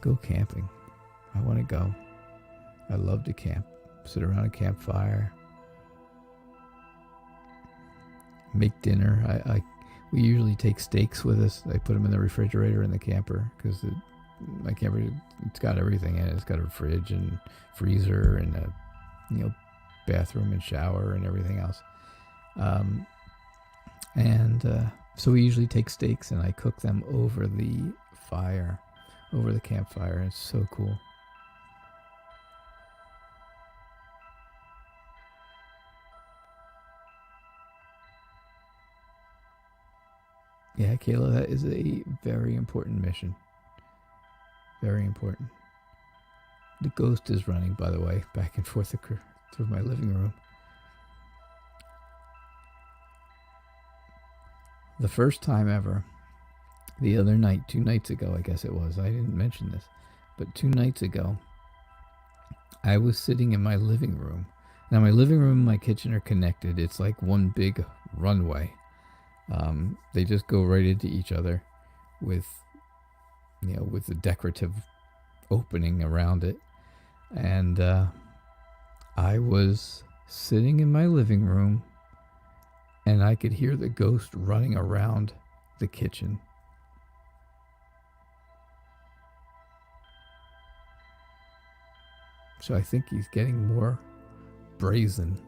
go camping. I want to go. I love to camp. Sit around a campfire. Make dinner. We usually take steaks with us. I put them in the refrigerator in the camper because my camper, it's got everything in it. It's got a fridge and freezer and a bathroom and shower and everything else. So we usually take steaks and I cook them over the fire, over the campfire. It's so cool. Yeah, Kayla, that is a very important mission. Very important. The ghost is running, by the way, back and forth through my living room. The first time ever, the other night, 2 nights ago, I guess it was. I didn't mention this, but 2 nights ago, I was sitting in my living room. Now, my living room and my kitchen are connected. It's like one big runway. They just go right into each other with the decorative opening around it. And I was sitting in my living room and I could hear the ghost running around the kitchen. So I think he's getting more brazen.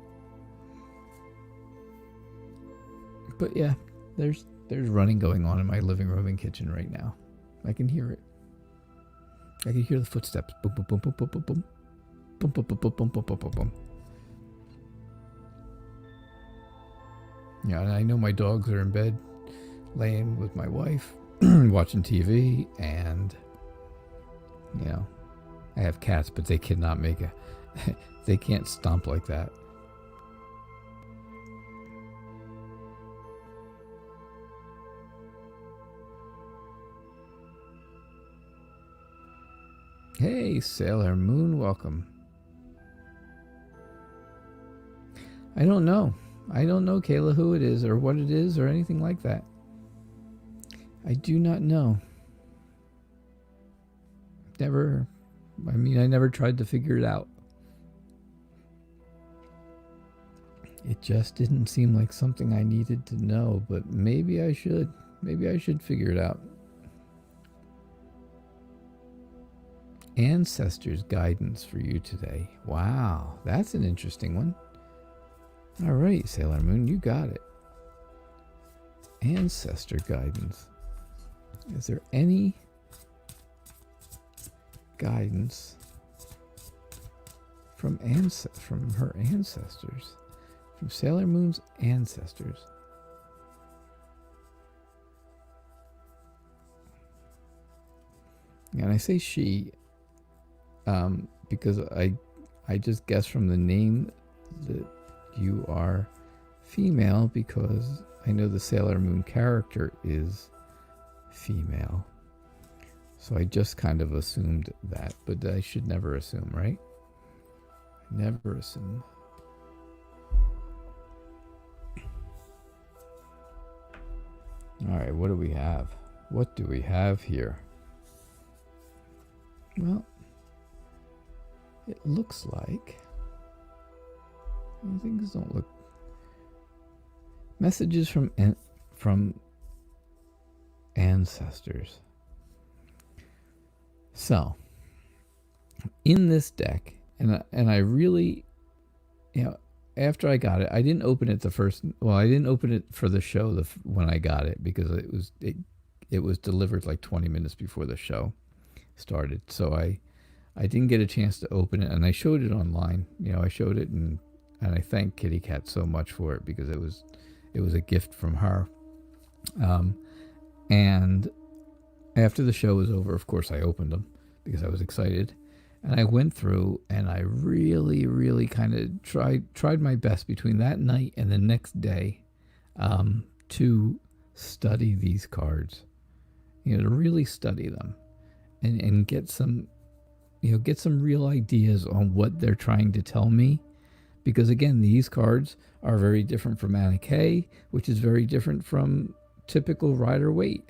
But yeah, there's running going on in my living room and kitchen right now. I can hear it. I can hear the footsteps. Boom, boom, boom, boom, boom, boom, boom. Boom, boom, boom, boom, boom, boom, boom, boom, boom. Yeah, and I know my dogs are in bed, laying with my wife, watching TV, and I have cats, but they cannot make a... they can't stomp like that. Hey, Sailor Moon, welcome. I don't know. I don't know, Kayla, who it is or what it is or anything like that. I do not know. I never tried to figure it out. It just didn't seem like something I needed to know, but maybe I should. Maybe I should figure it out. Ancestors' guidance for you today. Wow, that's an interesting one. All right, Sailor Moon, you got it. Ancestor guidance. Is there any guidance from her ancestors? From Sailor Moon's ancestors? And I say she because I just guess from the name that you are female, because I know the Sailor Moon character is female. So I just kind of assumed that, but I should never assume, right? Never assume. All right, what do we have? What do we have here? Well, it looks like... things don't look... Messages from ancestors. So, in this deck, and I really, after I got it, I didn't open it I didn't open it for the show when I got it, because it was delivered like 20 minutes before the show started. So I didn't get a chance to open it, and I showed it online. I showed it, and I thank Kitty Cat so much for it, because it was a gift from her. And after the show was over, of course, I opened them because I was excited. And I went through and I really, really kind of tried my best between that night and the next day to study these cards, to really study them and get some real ideas on what they're trying to tell me. Because again, these cards are very different from Anna Kay, which is very different from typical Rider Waite.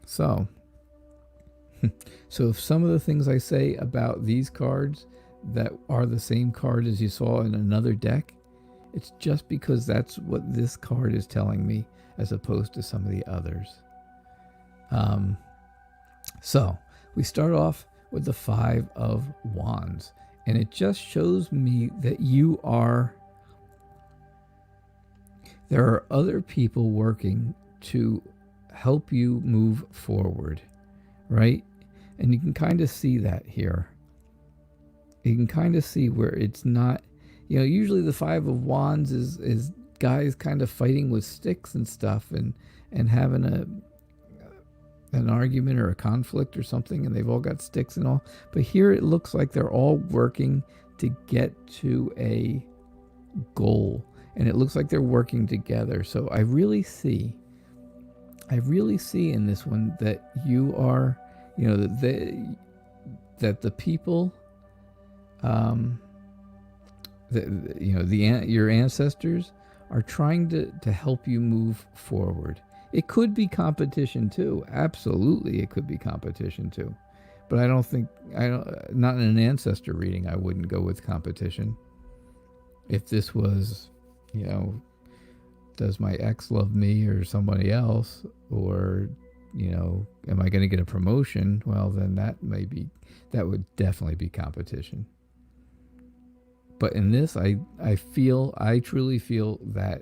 So if some of the things I say about these cards that are the same card as you saw in another deck, it's just because that's what this card is telling me, as opposed to some of the others. So we start off with the Five of Wands, and it just shows me that there are other people working to help you move forward, right? And you can kind of see that here. You can kind of see where it's not, usually the Five of Wands is guys kind of fighting with sticks and stuff and having an argument or a conflict or something, and they've all got sticks and all. But here it looks like they're all working to get to a goal, and it looks like they're working together. So I really see in this one that you are, that the people, your ancestors are trying to help you move forward. It could be competition too. Absolutely, it could be competition too. But not in an ancestor reading, I wouldn't go with competition. If this was, does my ex love me or somebody else, or, am I going to get a promotion? Well, then that would definitely be competition. But in this, I truly feel that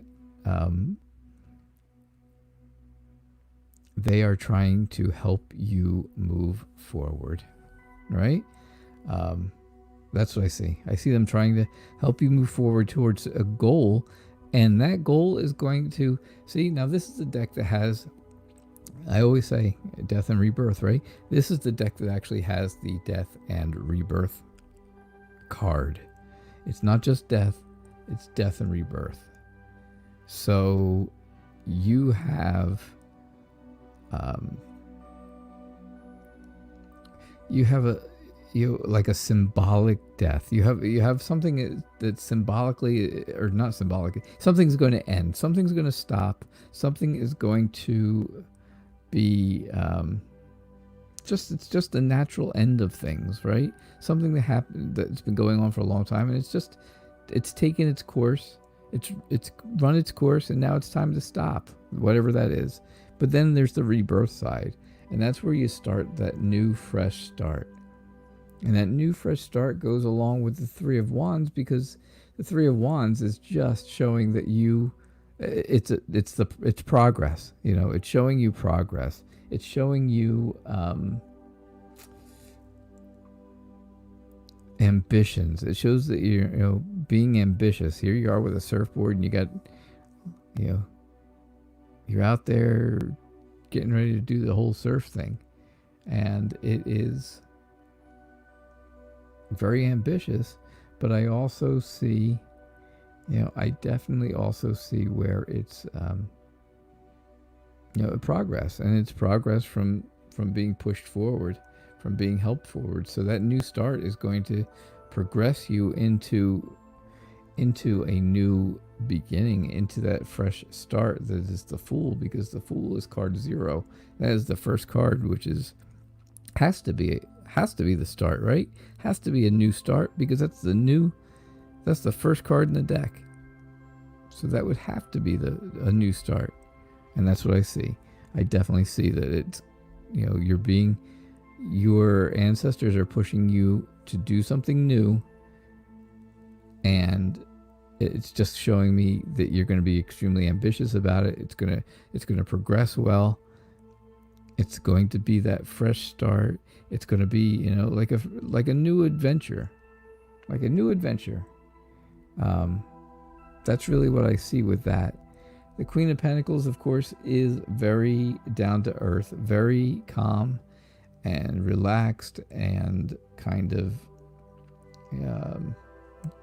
they are trying to help you move forward, right? That's what I see. I see them trying to help you move forward towards a goal, and that goal is going to... See, now this is a deck that has I always say death and rebirth, right? This is the deck that actually has the death and rebirth card. It's not just death, it's death and rebirth. So you have like a symbolic death. You have something that's symbolically, or not symbolically, something's going to end, something's going to stop, something is going to be it's just the natural end of things, right? Something that happened that's been going on for a long time, and it's taken its course, it's run its course, and now it's time to stop, whatever that is. But then there's the rebirth side, and that's where you start that new fresh start. And that new fresh start goes along with the Three of Wands, because the Three of Wands is just showing that it's progress. It's showing you progress. It's showing you ambitions. It shows that you're being ambitious. Here you are with a surfboard, and you got you're out there getting ready to do the whole surf thing, and it is very ambitious. But I also see, I definitely also see where it's progress, and it's progress from being pushed forward, from being helped forward. So that new start is going to progress you into a new beginning, into that fresh start that is the Fool, because the Fool is card 0. That is the first card, which has to be the start, right? Has to be a new start, because that's the first card in the deck. So that would have to be a new start. And that's what I see. I definitely see that it's, your ancestors are pushing you to do something new, and it's just showing me that you're going to be extremely ambitious about it. It's going to progress well. It's going to be that fresh start. It's going to be, like a new adventure, That's really what I see with that. The Queen of Pentacles, of course, is very down to earth, very calm and relaxed, and kind of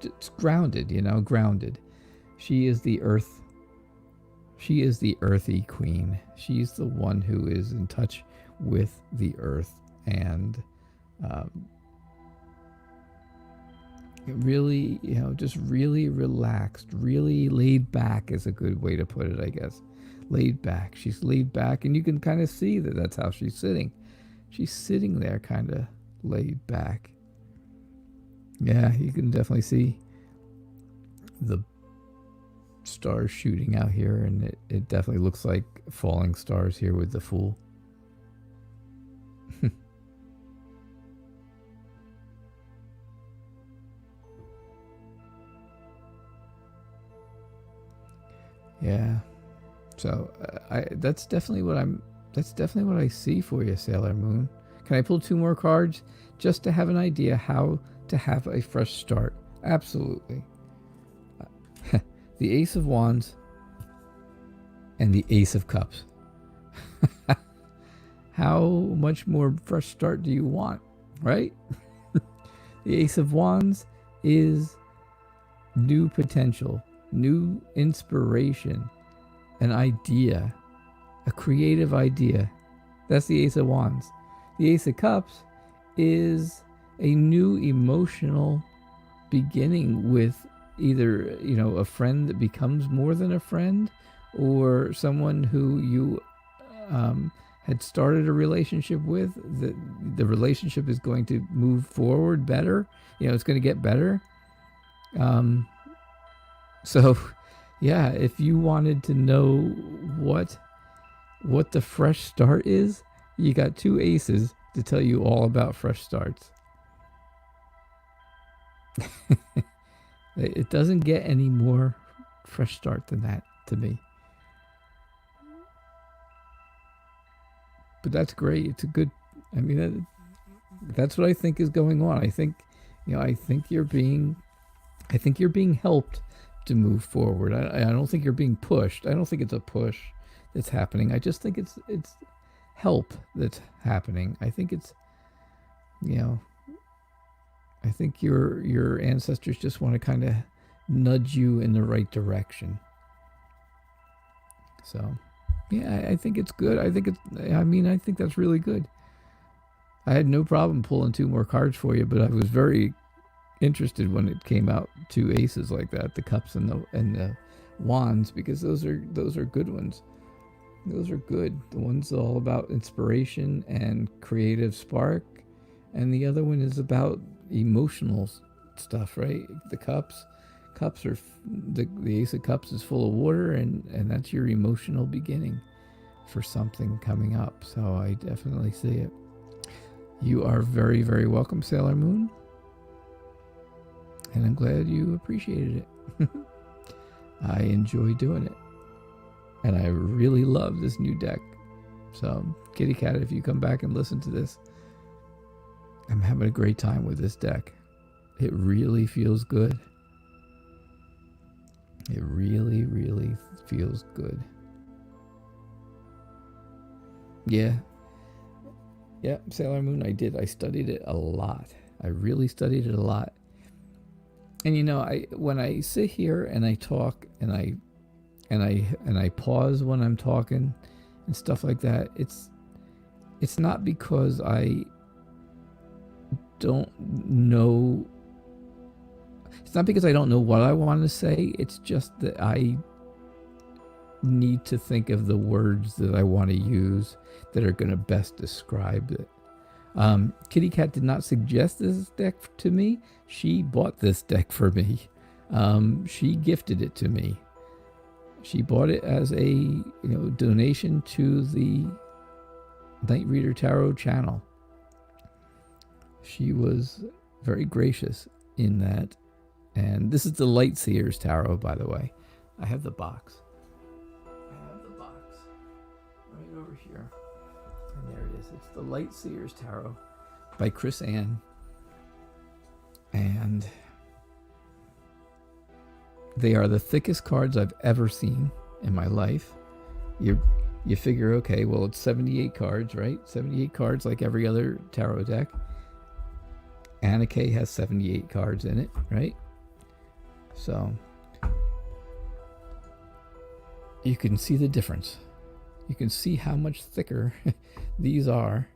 just grounded, grounded. She is the earth. She is the earthy queen. She's the one who is in touch with the earth, and really, just really relaxed, really laid back is a good way to put it, I guess. Laid back. She's laid back, and you can kind of see that that's how she's sitting. She's sitting there kind of laid back. Yeah, you can definitely see the stars shooting out here, and it definitely looks like falling stars here with the Fool. Yeah, so that's definitely what I see for you, Sailor Moon. Can I pull 2 more cards just to have an idea how to have a fresh start? Absolutely. The Ace of Wands and the Ace of Cups. How much more fresh start do you want, right? The Ace of Wands is new potential, new inspiration, an idea, a creative idea. That's the Ace of Wands. The Ace of Cups is a new emotional beginning with either, a friend that becomes more than a friend, or someone who you had started a relationship with. The relationship is going to move forward better. It's going to get better. So, yeah, if you wanted to know what the fresh start is, you got 2 aces to tell you all about fresh starts. It doesn't get any more fresh start than that to me. But that's great. It's a good, that's what I think is going on. I think you're being helped to move forward. I don't think you're being pushed. I don't think it's a push that's happening. I just think it's help that's happening. I think it's, I think your ancestors just want to kind of nudge you in the right direction. So, yeah, I think it's good. I think that's really good. I had no problem pulling 2 more cards for you, but I was very interested when it came out 2 aces like that, the cups and the wands, because those are good ones. Those are good. The one's all about inspiration and creative spark, and the other one is about emotional stuff, right? The cups are the ace of cups is full of water, and that's your emotional beginning for something coming up. So I definitely see it. You are very, very welcome, Sailor Moon. And I'm glad you appreciated it. I enjoy doing it. And I really love this new deck. So, Kitty Cat, if you come back and listen to this, I'm having a great time with this deck. It really feels good. It really, really feels good. Yeah, Sailor Moon, I did. I studied it a lot. I really studied it a lot. And when I sit here and I talk and I pause when I'm talking and stuff like that, it's not because I don't know. It's not because I don't know what I want to say. It's just that I need to think of the words that I want to use that are going to best describe it. Kitty Cat did not suggest this deck to me. She bought this deck for me. She gifted it to me. She bought it as a donation to the Night Reader Tarot channel. She was very gracious in that. And this is the Light Seers Tarot, by the way. I have the box. Right over here. And there it is. It's the Light Seers Tarot by Chris Ann. And they are the thickest cards I've ever seen in my life. You figure, okay, well, it's 78 cards, right? 78 cards like every other tarot deck. Anna Kay has 78 cards in it, right? So you can see the difference. You can see how much thicker these are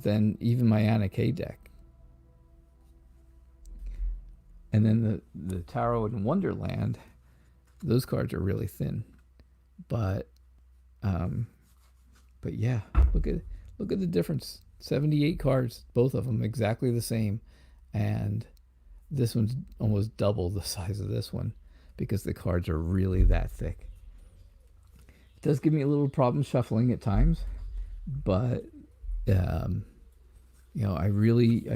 than even my Anna Kay deck. And then the Tarot in Wonderland, those cards are really thin. But yeah, look at the difference. 78 cards, both of them exactly the same. And this one's almost double the size of this one because the cards are really that thick. It does give me a little problem shuffling at times, but I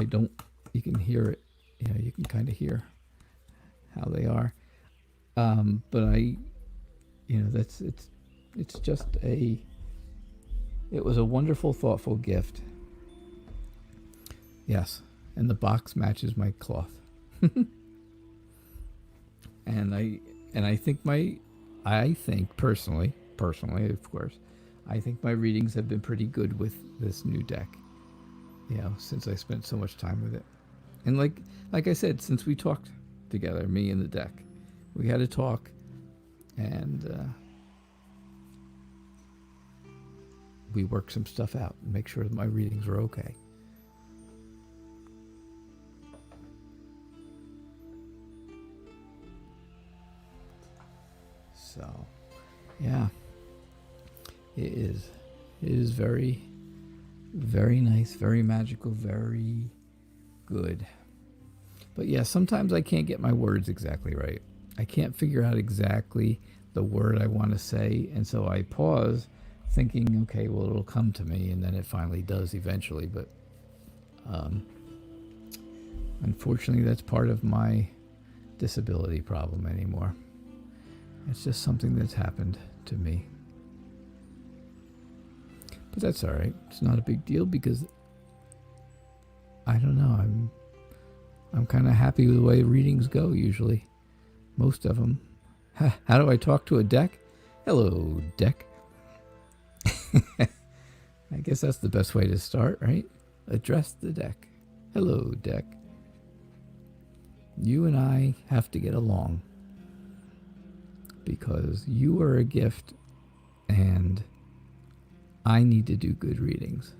don't, you can hear it. You can kind of hear how they are. But it's just it was a wonderful, thoughtful gift. Yes. And the box matches my cloth. And I think personally, of course, I think my readings have been pretty good with this new deck. Since I spent so much time with it. And like I said, since we talked together, me and the deck, we had a talk, and we worked some stuff out and make sure that my readings were okay. So, yeah, it is very, very nice, very magical, very good. But yeah, sometimes I can't get my words exactly right. I can't figure out exactly the word I want to say, and so I pause thinking, okay, well, it'll come to me, and then it finally does eventually. But unfortunately, that's part of my disability problem anymore. It's just something that's happened to me. But that's all right. It's not a big deal because I don't know. I'm kind of happy with the way readings go usually. Most of them. How do I talk to a deck? Hello, deck. I guess that's the best way to start, right? Address the deck. Hello, deck. You and I have to get along because you are a gift and I need to do good readings.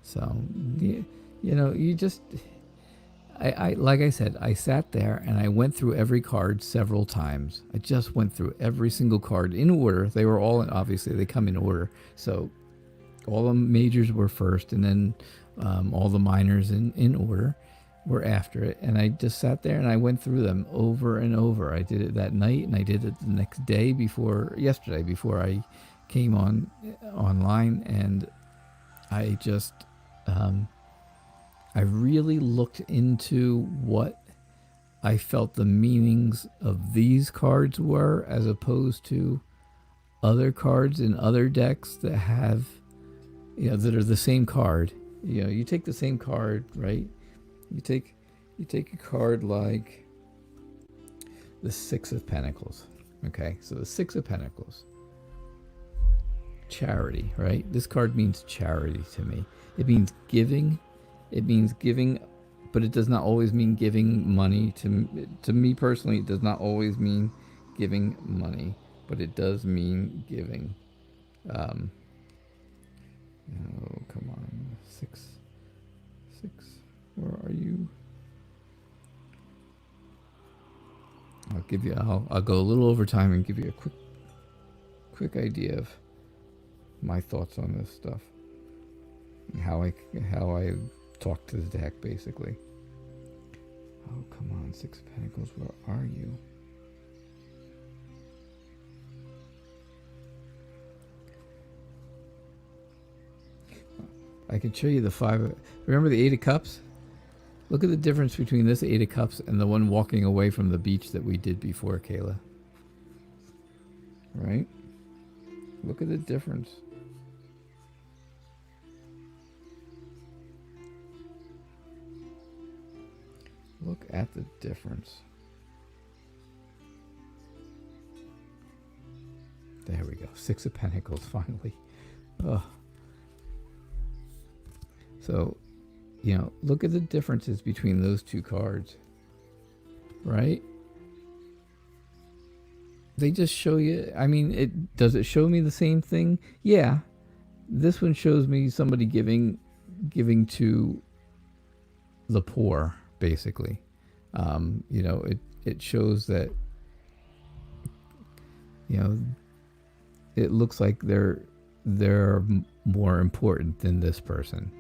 So, you just, I like I said, I sat there and I went through every card several times. I just went through every single card in order. They were all, obviously, they come in order. So all the majors were first, and then all the minors in order were after it. And I just sat there and I went through them over and over. I did it that night, and I did it the next day yesterday before I came online, and I just I really looked into what I felt the meanings of these cards were, as opposed to other cards in other decks that have, that are the same card. You take the same card, right? You take a card like the Six of Pentacles. Okay, so the Six of Pentacles. Charity, right? This card means charity to me. It means giving. It means giving, but it does not always mean giving money. To me personally, it does not always mean giving money, but it does mean giving. Oh, come on. Six. Where are you? I'll go a little over time and give you a quick idea of my thoughts on this stuff. How I talk to the deck, basically. Oh, come on, Six of Pentacles, where are you? I can show you the Five. Remember the Eight of Cups? Look at the difference between this Eight of Cups and the one walking away from the beach that we did before, Kayla. Right? Look at the difference. Look at the difference. There we go. Six of Pentacles, finally. Oh. So, look at the differences between those two cards. Right? They just show you, does it show me the same thing? Yeah. This one shows me somebody giving to the poor, basically. It shows that, it looks like they're more important than this person.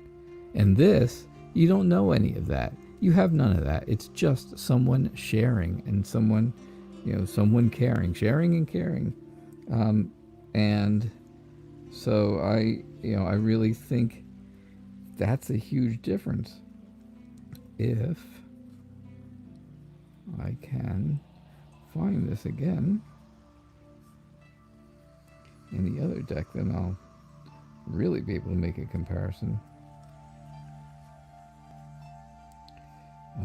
And this, you don't know any of that. You have none of that. It's just someone sharing and someone caring, sharing and caring. And so I really think that's a huge difference. If I can find this again in the other deck, then I'll really be able to make a comparison.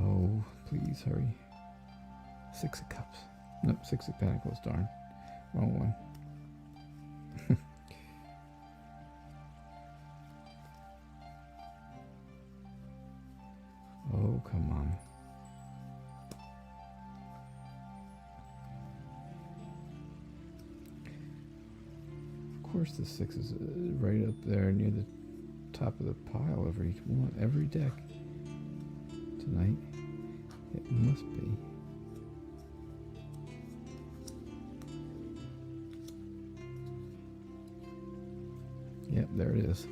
Oh, please hurry. Six of Cups. Nope, Six of Pentacles, darn. Wrong one. Oh, come on. Of course the six is right up there near the top of the pile every deck tonight. It must be. Yep, there it is.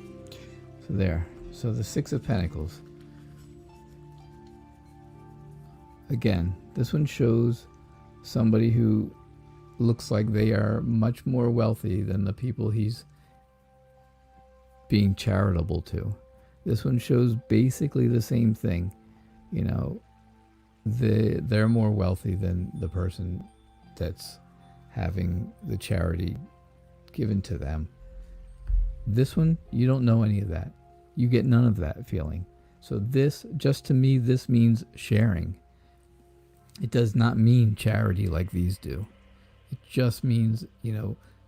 So there. So the Six of Pentacles. Again, this one shows somebody who looks like they are much more wealthy than the people he's being charitable to. This one shows basically the same thing. They're more wealthy than the person that's having the charity given to them. This one, you don't know any of that. You get none of that feeling. So this, just to me, this means sharing. It does not mean charity like these do. It just means,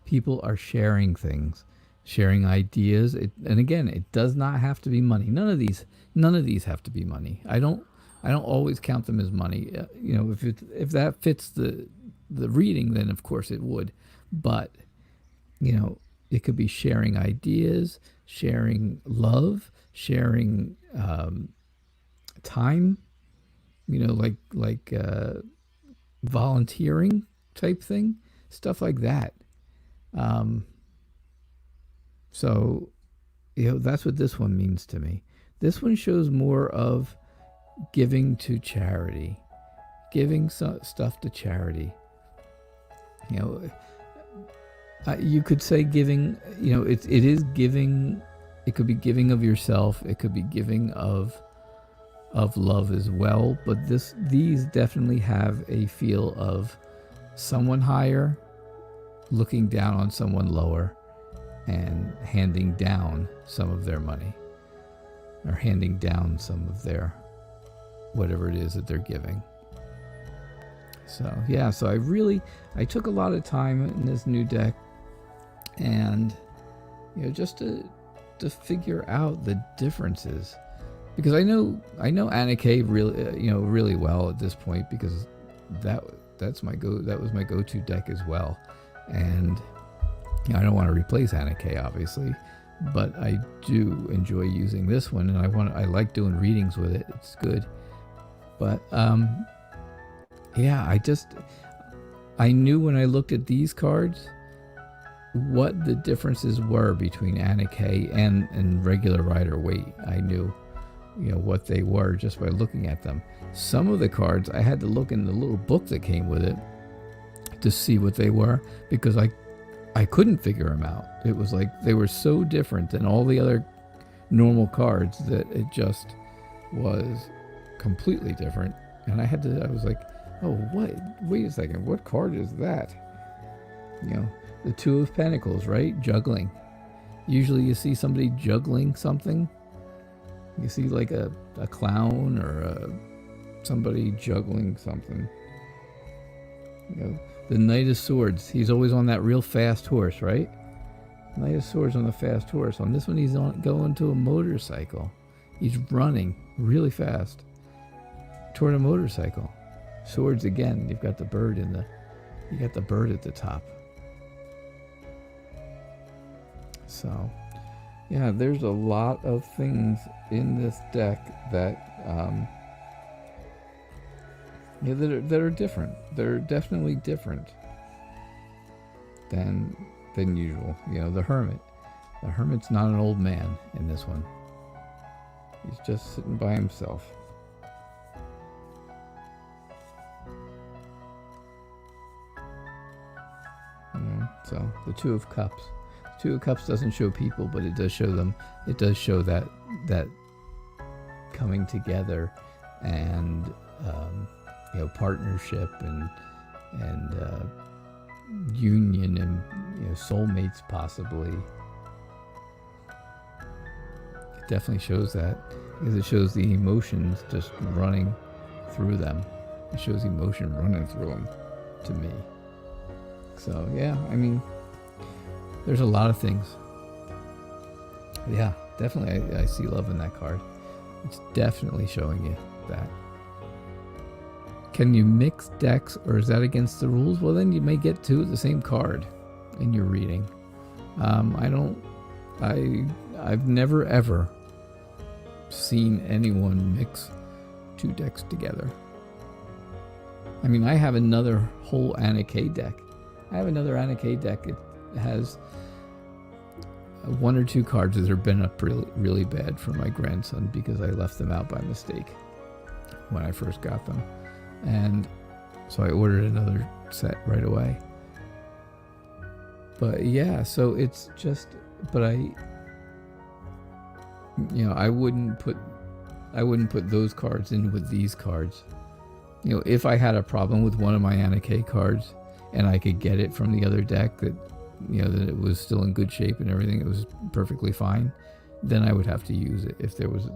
people are sharing things, sharing ideas. And again, it does not have to be money. None of these have to be money. I don't always count them as money. If that fits the reading, then of course it would. But it could be sharing ideas, sharing love, sharing time. Like volunteering type thing, stuff like that. So that's what this one means to me. This one shows more of giving to charity, giving stuff to charity. You could say giving. It is giving. It could be giving of yourself. It could be giving of love as well. But these definitely have a feel of someone higher looking down on someone lower and handing down some of their money, or handing down some of their whatever it is that they're giving. So yeah, so I took a lot of time in this new deck, and just to figure out the differences, because I know Anna Kay really well at this point, because that was my go-to deck as well. And I don't want to replace Anna Kay, obviously, but I do enjoy using this one, and I like doing readings with it. It's good. But yeah, I knew when I looked at these cards what the differences were between Anna Kay and regular Rider Waite. I knew what they were just by looking at them. Some of the cards I had to look in the little book that came with it to see what they were, because I couldn't figure them out. It was like they were so different than all the other normal cards that it just was completely different. And I was like, oh, what? Wait a second, what card is that? The Two of Pentacles, right? Juggling. Usually you see somebody juggling something. You see like a clown or somebody juggling something. The Knight of Swords. He's always on that real fast horse, right? Knight of Swords on the fast horse. On this one, he's going to a motorcycle. He's running really fast toward a motorcycle. Swords again. You've got the bird you got the bird at the top. So, yeah, there's a lot of things in this deck that that are different. They're definitely different than usual. The Hermit. The Hermit's not an old man in this one. He's just sitting by himself. So the Two of Cups. The Two of Cups doesn't show people, but it does show them. It does show that coming together and partnership and union and soulmates possibly. It definitely shows that, because it shows the emotions just running through them. It shows emotion running through them to me. So yeah, there's a lot of things. Yeah, definitely I see love in that card. It's definitely showing you that. Can you mix decks, or is that against the rules? Well, then you may get two of the same card in your reading. I've never ever seen anyone mix two decks together. I have another whole Anna Kay deck. I have another Anna Kay deck. It has one or two cards that have been up really, really bad for my grandson, because I left them out by mistake when I first got them. And so I ordered another set right away. But yeah, so it's just, but I wouldn't put those cards in with these cards. If I had a problem with one of my Anna Kay cards and I could get it from the other deck that it was still in good shape and everything, it was perfectly fine, then I would have to use it. If there was,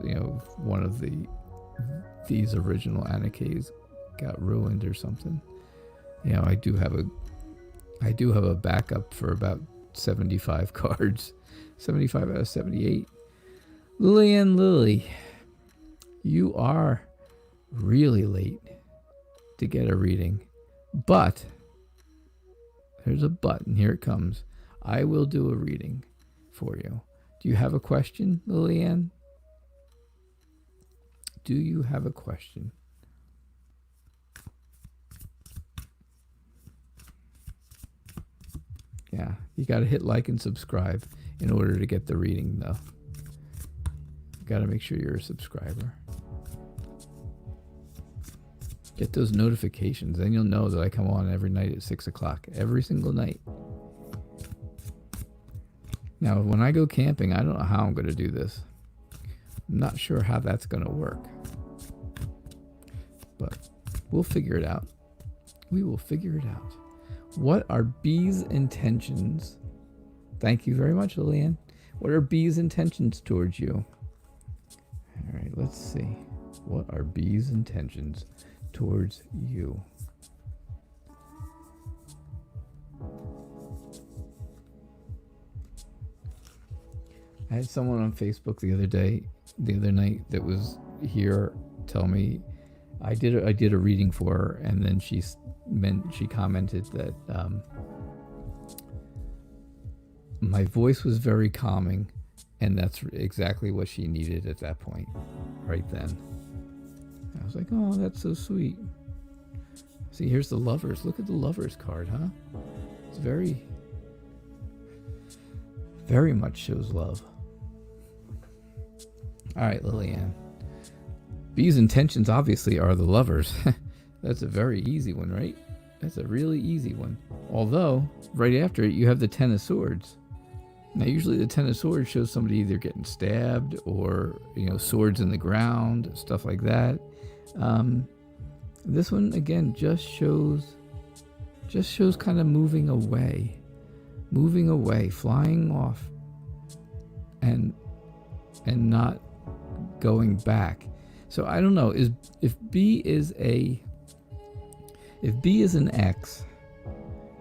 one of these original Anna Kays got ruined or something. I do have I do have a backup for about 75 cards. 75 out of 78. Lily, you are really late to get a reading. But, there's a but, and here it comes. I will do a reading for you. Do you have a question, Lillian? Do you have a question? Yeah, you got to hit like and subscribe in order to get the reading, though. You got to make sure you're a subscriber. Get those notifications, then you'll know that I come on every night at 6 o'clock. Every single night. Now, when I go camping, I don't know how I'm going to do this. I'm not sure how that's going to work. But we'll figure it out. We will figure it out. What are B's intentions? Thank you very much, Lillian. What are B's intentions towards you? All right, let's see. What are B's intentions towards you? I had someone on Facebook the other night that was here tell me I did a reading for her, and then she commented that my voice was very calming, and that's exactly what she needed at that point, right then. I was like, oh, that's so sweet. See, here's the Lovers. Look at the Lovers card, huh? It's very, very much shows love. All right, Lillian. B's intentions obviously are the Lovers. That's a very easy one, right? That's a really easy one. Although, right after it, you have the Ten of Swords. Now, usually the Ten of Swords shows somebody either getting stabbed or, swords in the ground, stuff like that. This one, again, just shows kind of moving away, flying off, and not going back. So I don't know, if B is an X,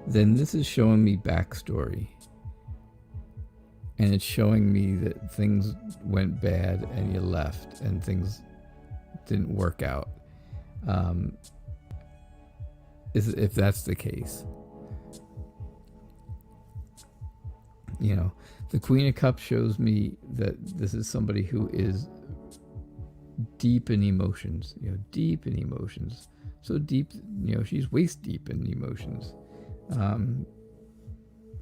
then this is showing me backstory. And it's showing me that things went bad and you left and things didn't work out. If that's the case. The Queen of Cups shows me that this is somebody who is deep in emotions, so deep, she's waist deep in emotions.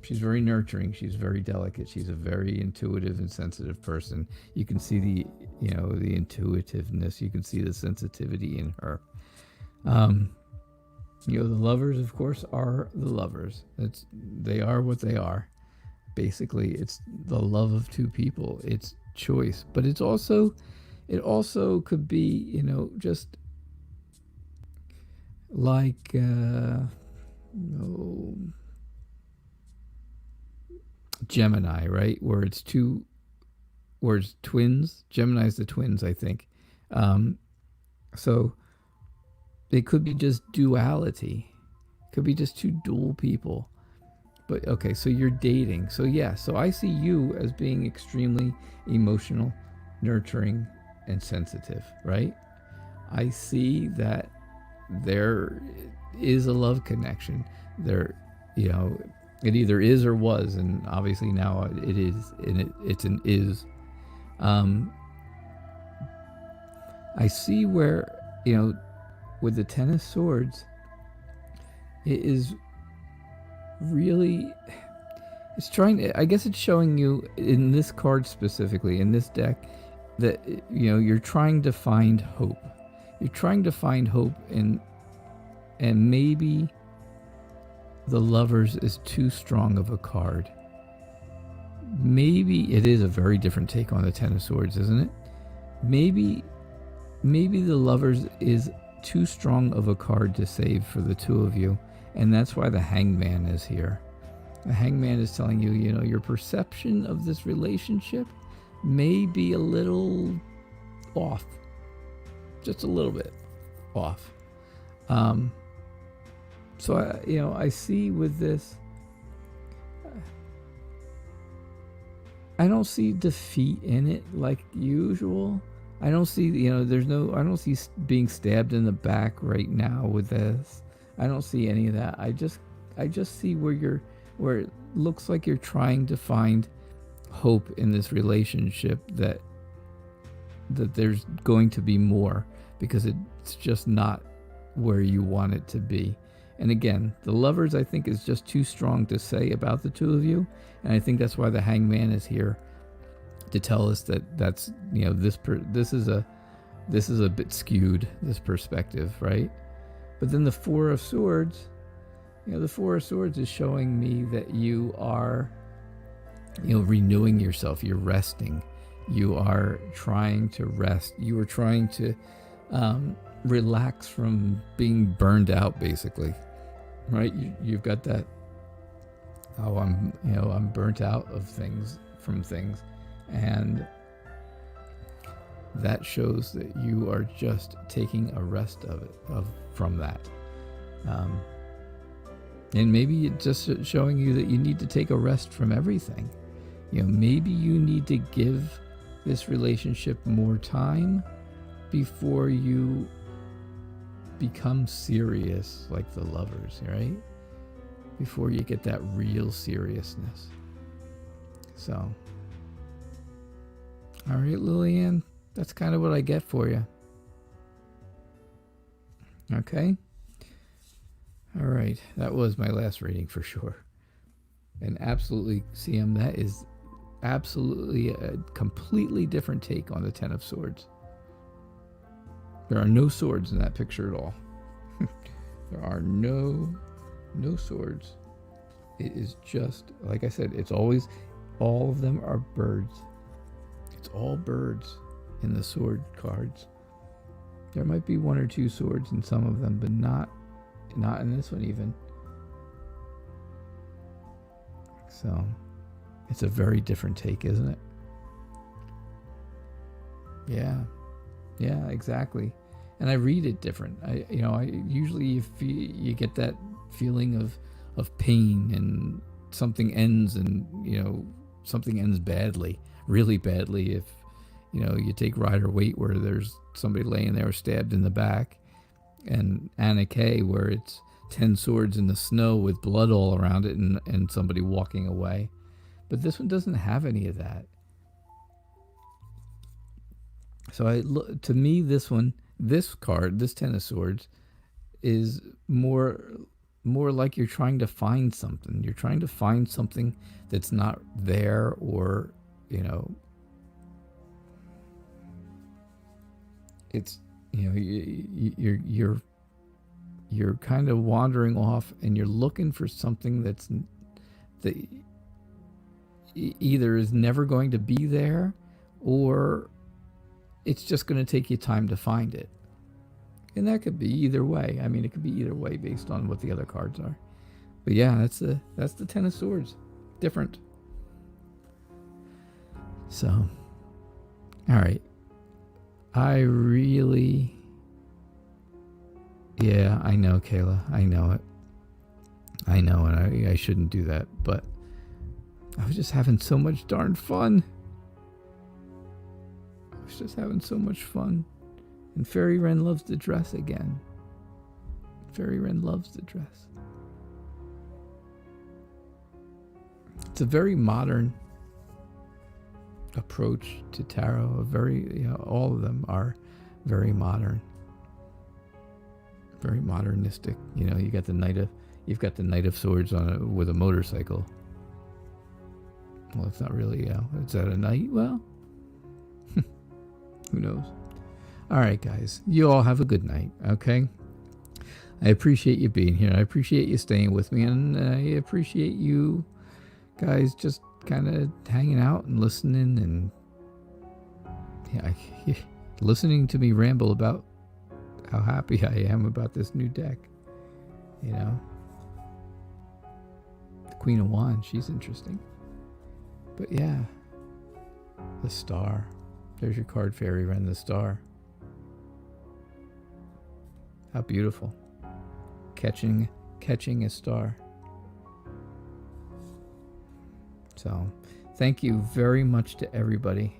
She's very nurturing, she's very delicate, she's a very intuitive and sensitive person. You can see the intuitiveness, you can see the sensitivity in her. The Lovers, of course, are the Lovers. They are what they are. Basically, it's the love of two people. It's choice, but it also could be, just like, Gemini, right? Where it's twins. Gemini's the twins, I think. So it could be just duality. It could be just two dual people. But okay, so you're dating. So yeah, so I see you as being extremely emotional, nurturing, and sensitive, right? I see that there is a love connection. There, it either is or was, and obviously now it is, and it's an is. I see where, with the Ten of Swords, it is really, it's trying, I guess it's showing you in this card specifically, in this deck, that, you're trying to find hope. You're trying to find hope, and maybe the Lovers is too strong of a card. Maybe it is a very different take on the Ten of Swords, isn't it? Maybe the Lovers is too strong of a card to save for the two of you, and that's why the Hangman is here. The Hangman is telling you, your perception of this relationship may be a little off. Just a little bit off. So I see with this, I don't see defeat in it like usual. I don't see, I don't see being stabbed in the back right now with this. I don't see any of that. I just see where it looks like you're trying to find hope in this relationship, that there's going to be more, because it's just not where you want it to be. And again, the Lovers, I think, is just too strong to say about the two of you, and I think that's why the Hangman is here, to tell us that's this is a bit skewed, this perspective, right? But then the Four of Swords, the Four of Swords is showing me that you are, renewing yourself. You're resting. You are trying to rest. You are trying to relax from being burned out, basically, right? You've got that. Oh, I'm burnt out from things, and that shows that you are just taking a rest from that. And maybe it's just showing you that you need to take a rest from everything. Maybe you need to give this relationship more time before you become serious like the Lovers, right? Before you get that real seriousness. So, all right, Lillian, that's kind of what I get for you. Okay? All right, that was my last reading for sure. And absolutely, CM, that is absolutely a completely different take on the Ten of Swords. There are no swords in that picture at all. There are no swords. It is just, like I said, it's always, all of them are birds. It's all birds in the sword cards. There might be one or two swords in some of them, but not in this one even. So it's a very different take, isn't it? Yeah, exactly. And I read it different. I usually you get that feeling of pain, and something ends, and something ends badly, really badly. If you take Rider Waite, where there's somebody laying there stabbed in the back, and Anna Kay, where it's 10 swords in the snow with blood all around it, and somebody walking away. But this one doesn't have any of that. So to me, this card, this 10 of Swords, is more like you're trying to find something. You're trying to find something that's not there, or it's you're kind of wandering off, and you're looking for something that either is never going to be there, or it's just going to take you time to find it. And that could be either way. I mean, it could be either way based on what the other cards are. But yeah, that's the 10 of Swords. Different. So, all right. I know, Kayla. I know it. I know, and I shouldn't do that, but I was just having so much darn fun. And Fairy Wren loves the dress again. Fairy Wren loves the dress. It's a very modern approach to tarot. All of them are very modern, very modernistic. You've got the Knight of Swords with a motorcycle. Well, it's not really. Is that a knight? Well, who knows? All right, guys. You all have a good night, okay? I appreciate you being here. I appreciate you staying with me, and I appreciate you guys just kind of hanging out and listening, and listening to me ramble about how happy I am about this new deck. The Queen of Wands, she's interesting. But yeah, the Star. There's your card, Fairy Wren, the Star. How beautiful. Catching a star. So, thank you very much to everybody.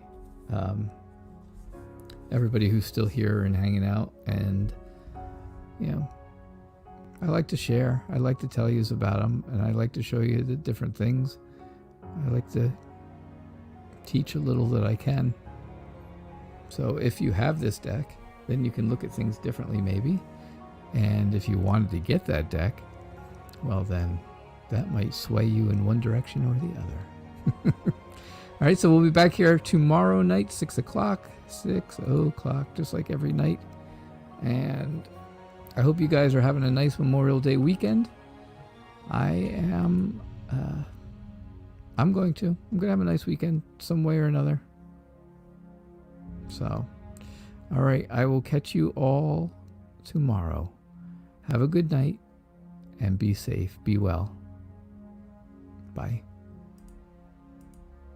Everybody who's still here and hanging out. And, you know, I like to share. I like to tell you about them. And I like to show you the different things. I like to teach a little that I can. So if you have this deck, then you can look at things differently maybe. And if you wanted to get that deck, well then that might sway you in one direction or the other. All right, so we'll be back here tomorrow night, 6 o'clock, just like every night. And I hope you guys are having a nice Memorial Day weekend. I am, I'm going to have a nice weekend some way or another. So, all right, I will catch you all tomorrow. Have a good night and be safe. Be well. Bye.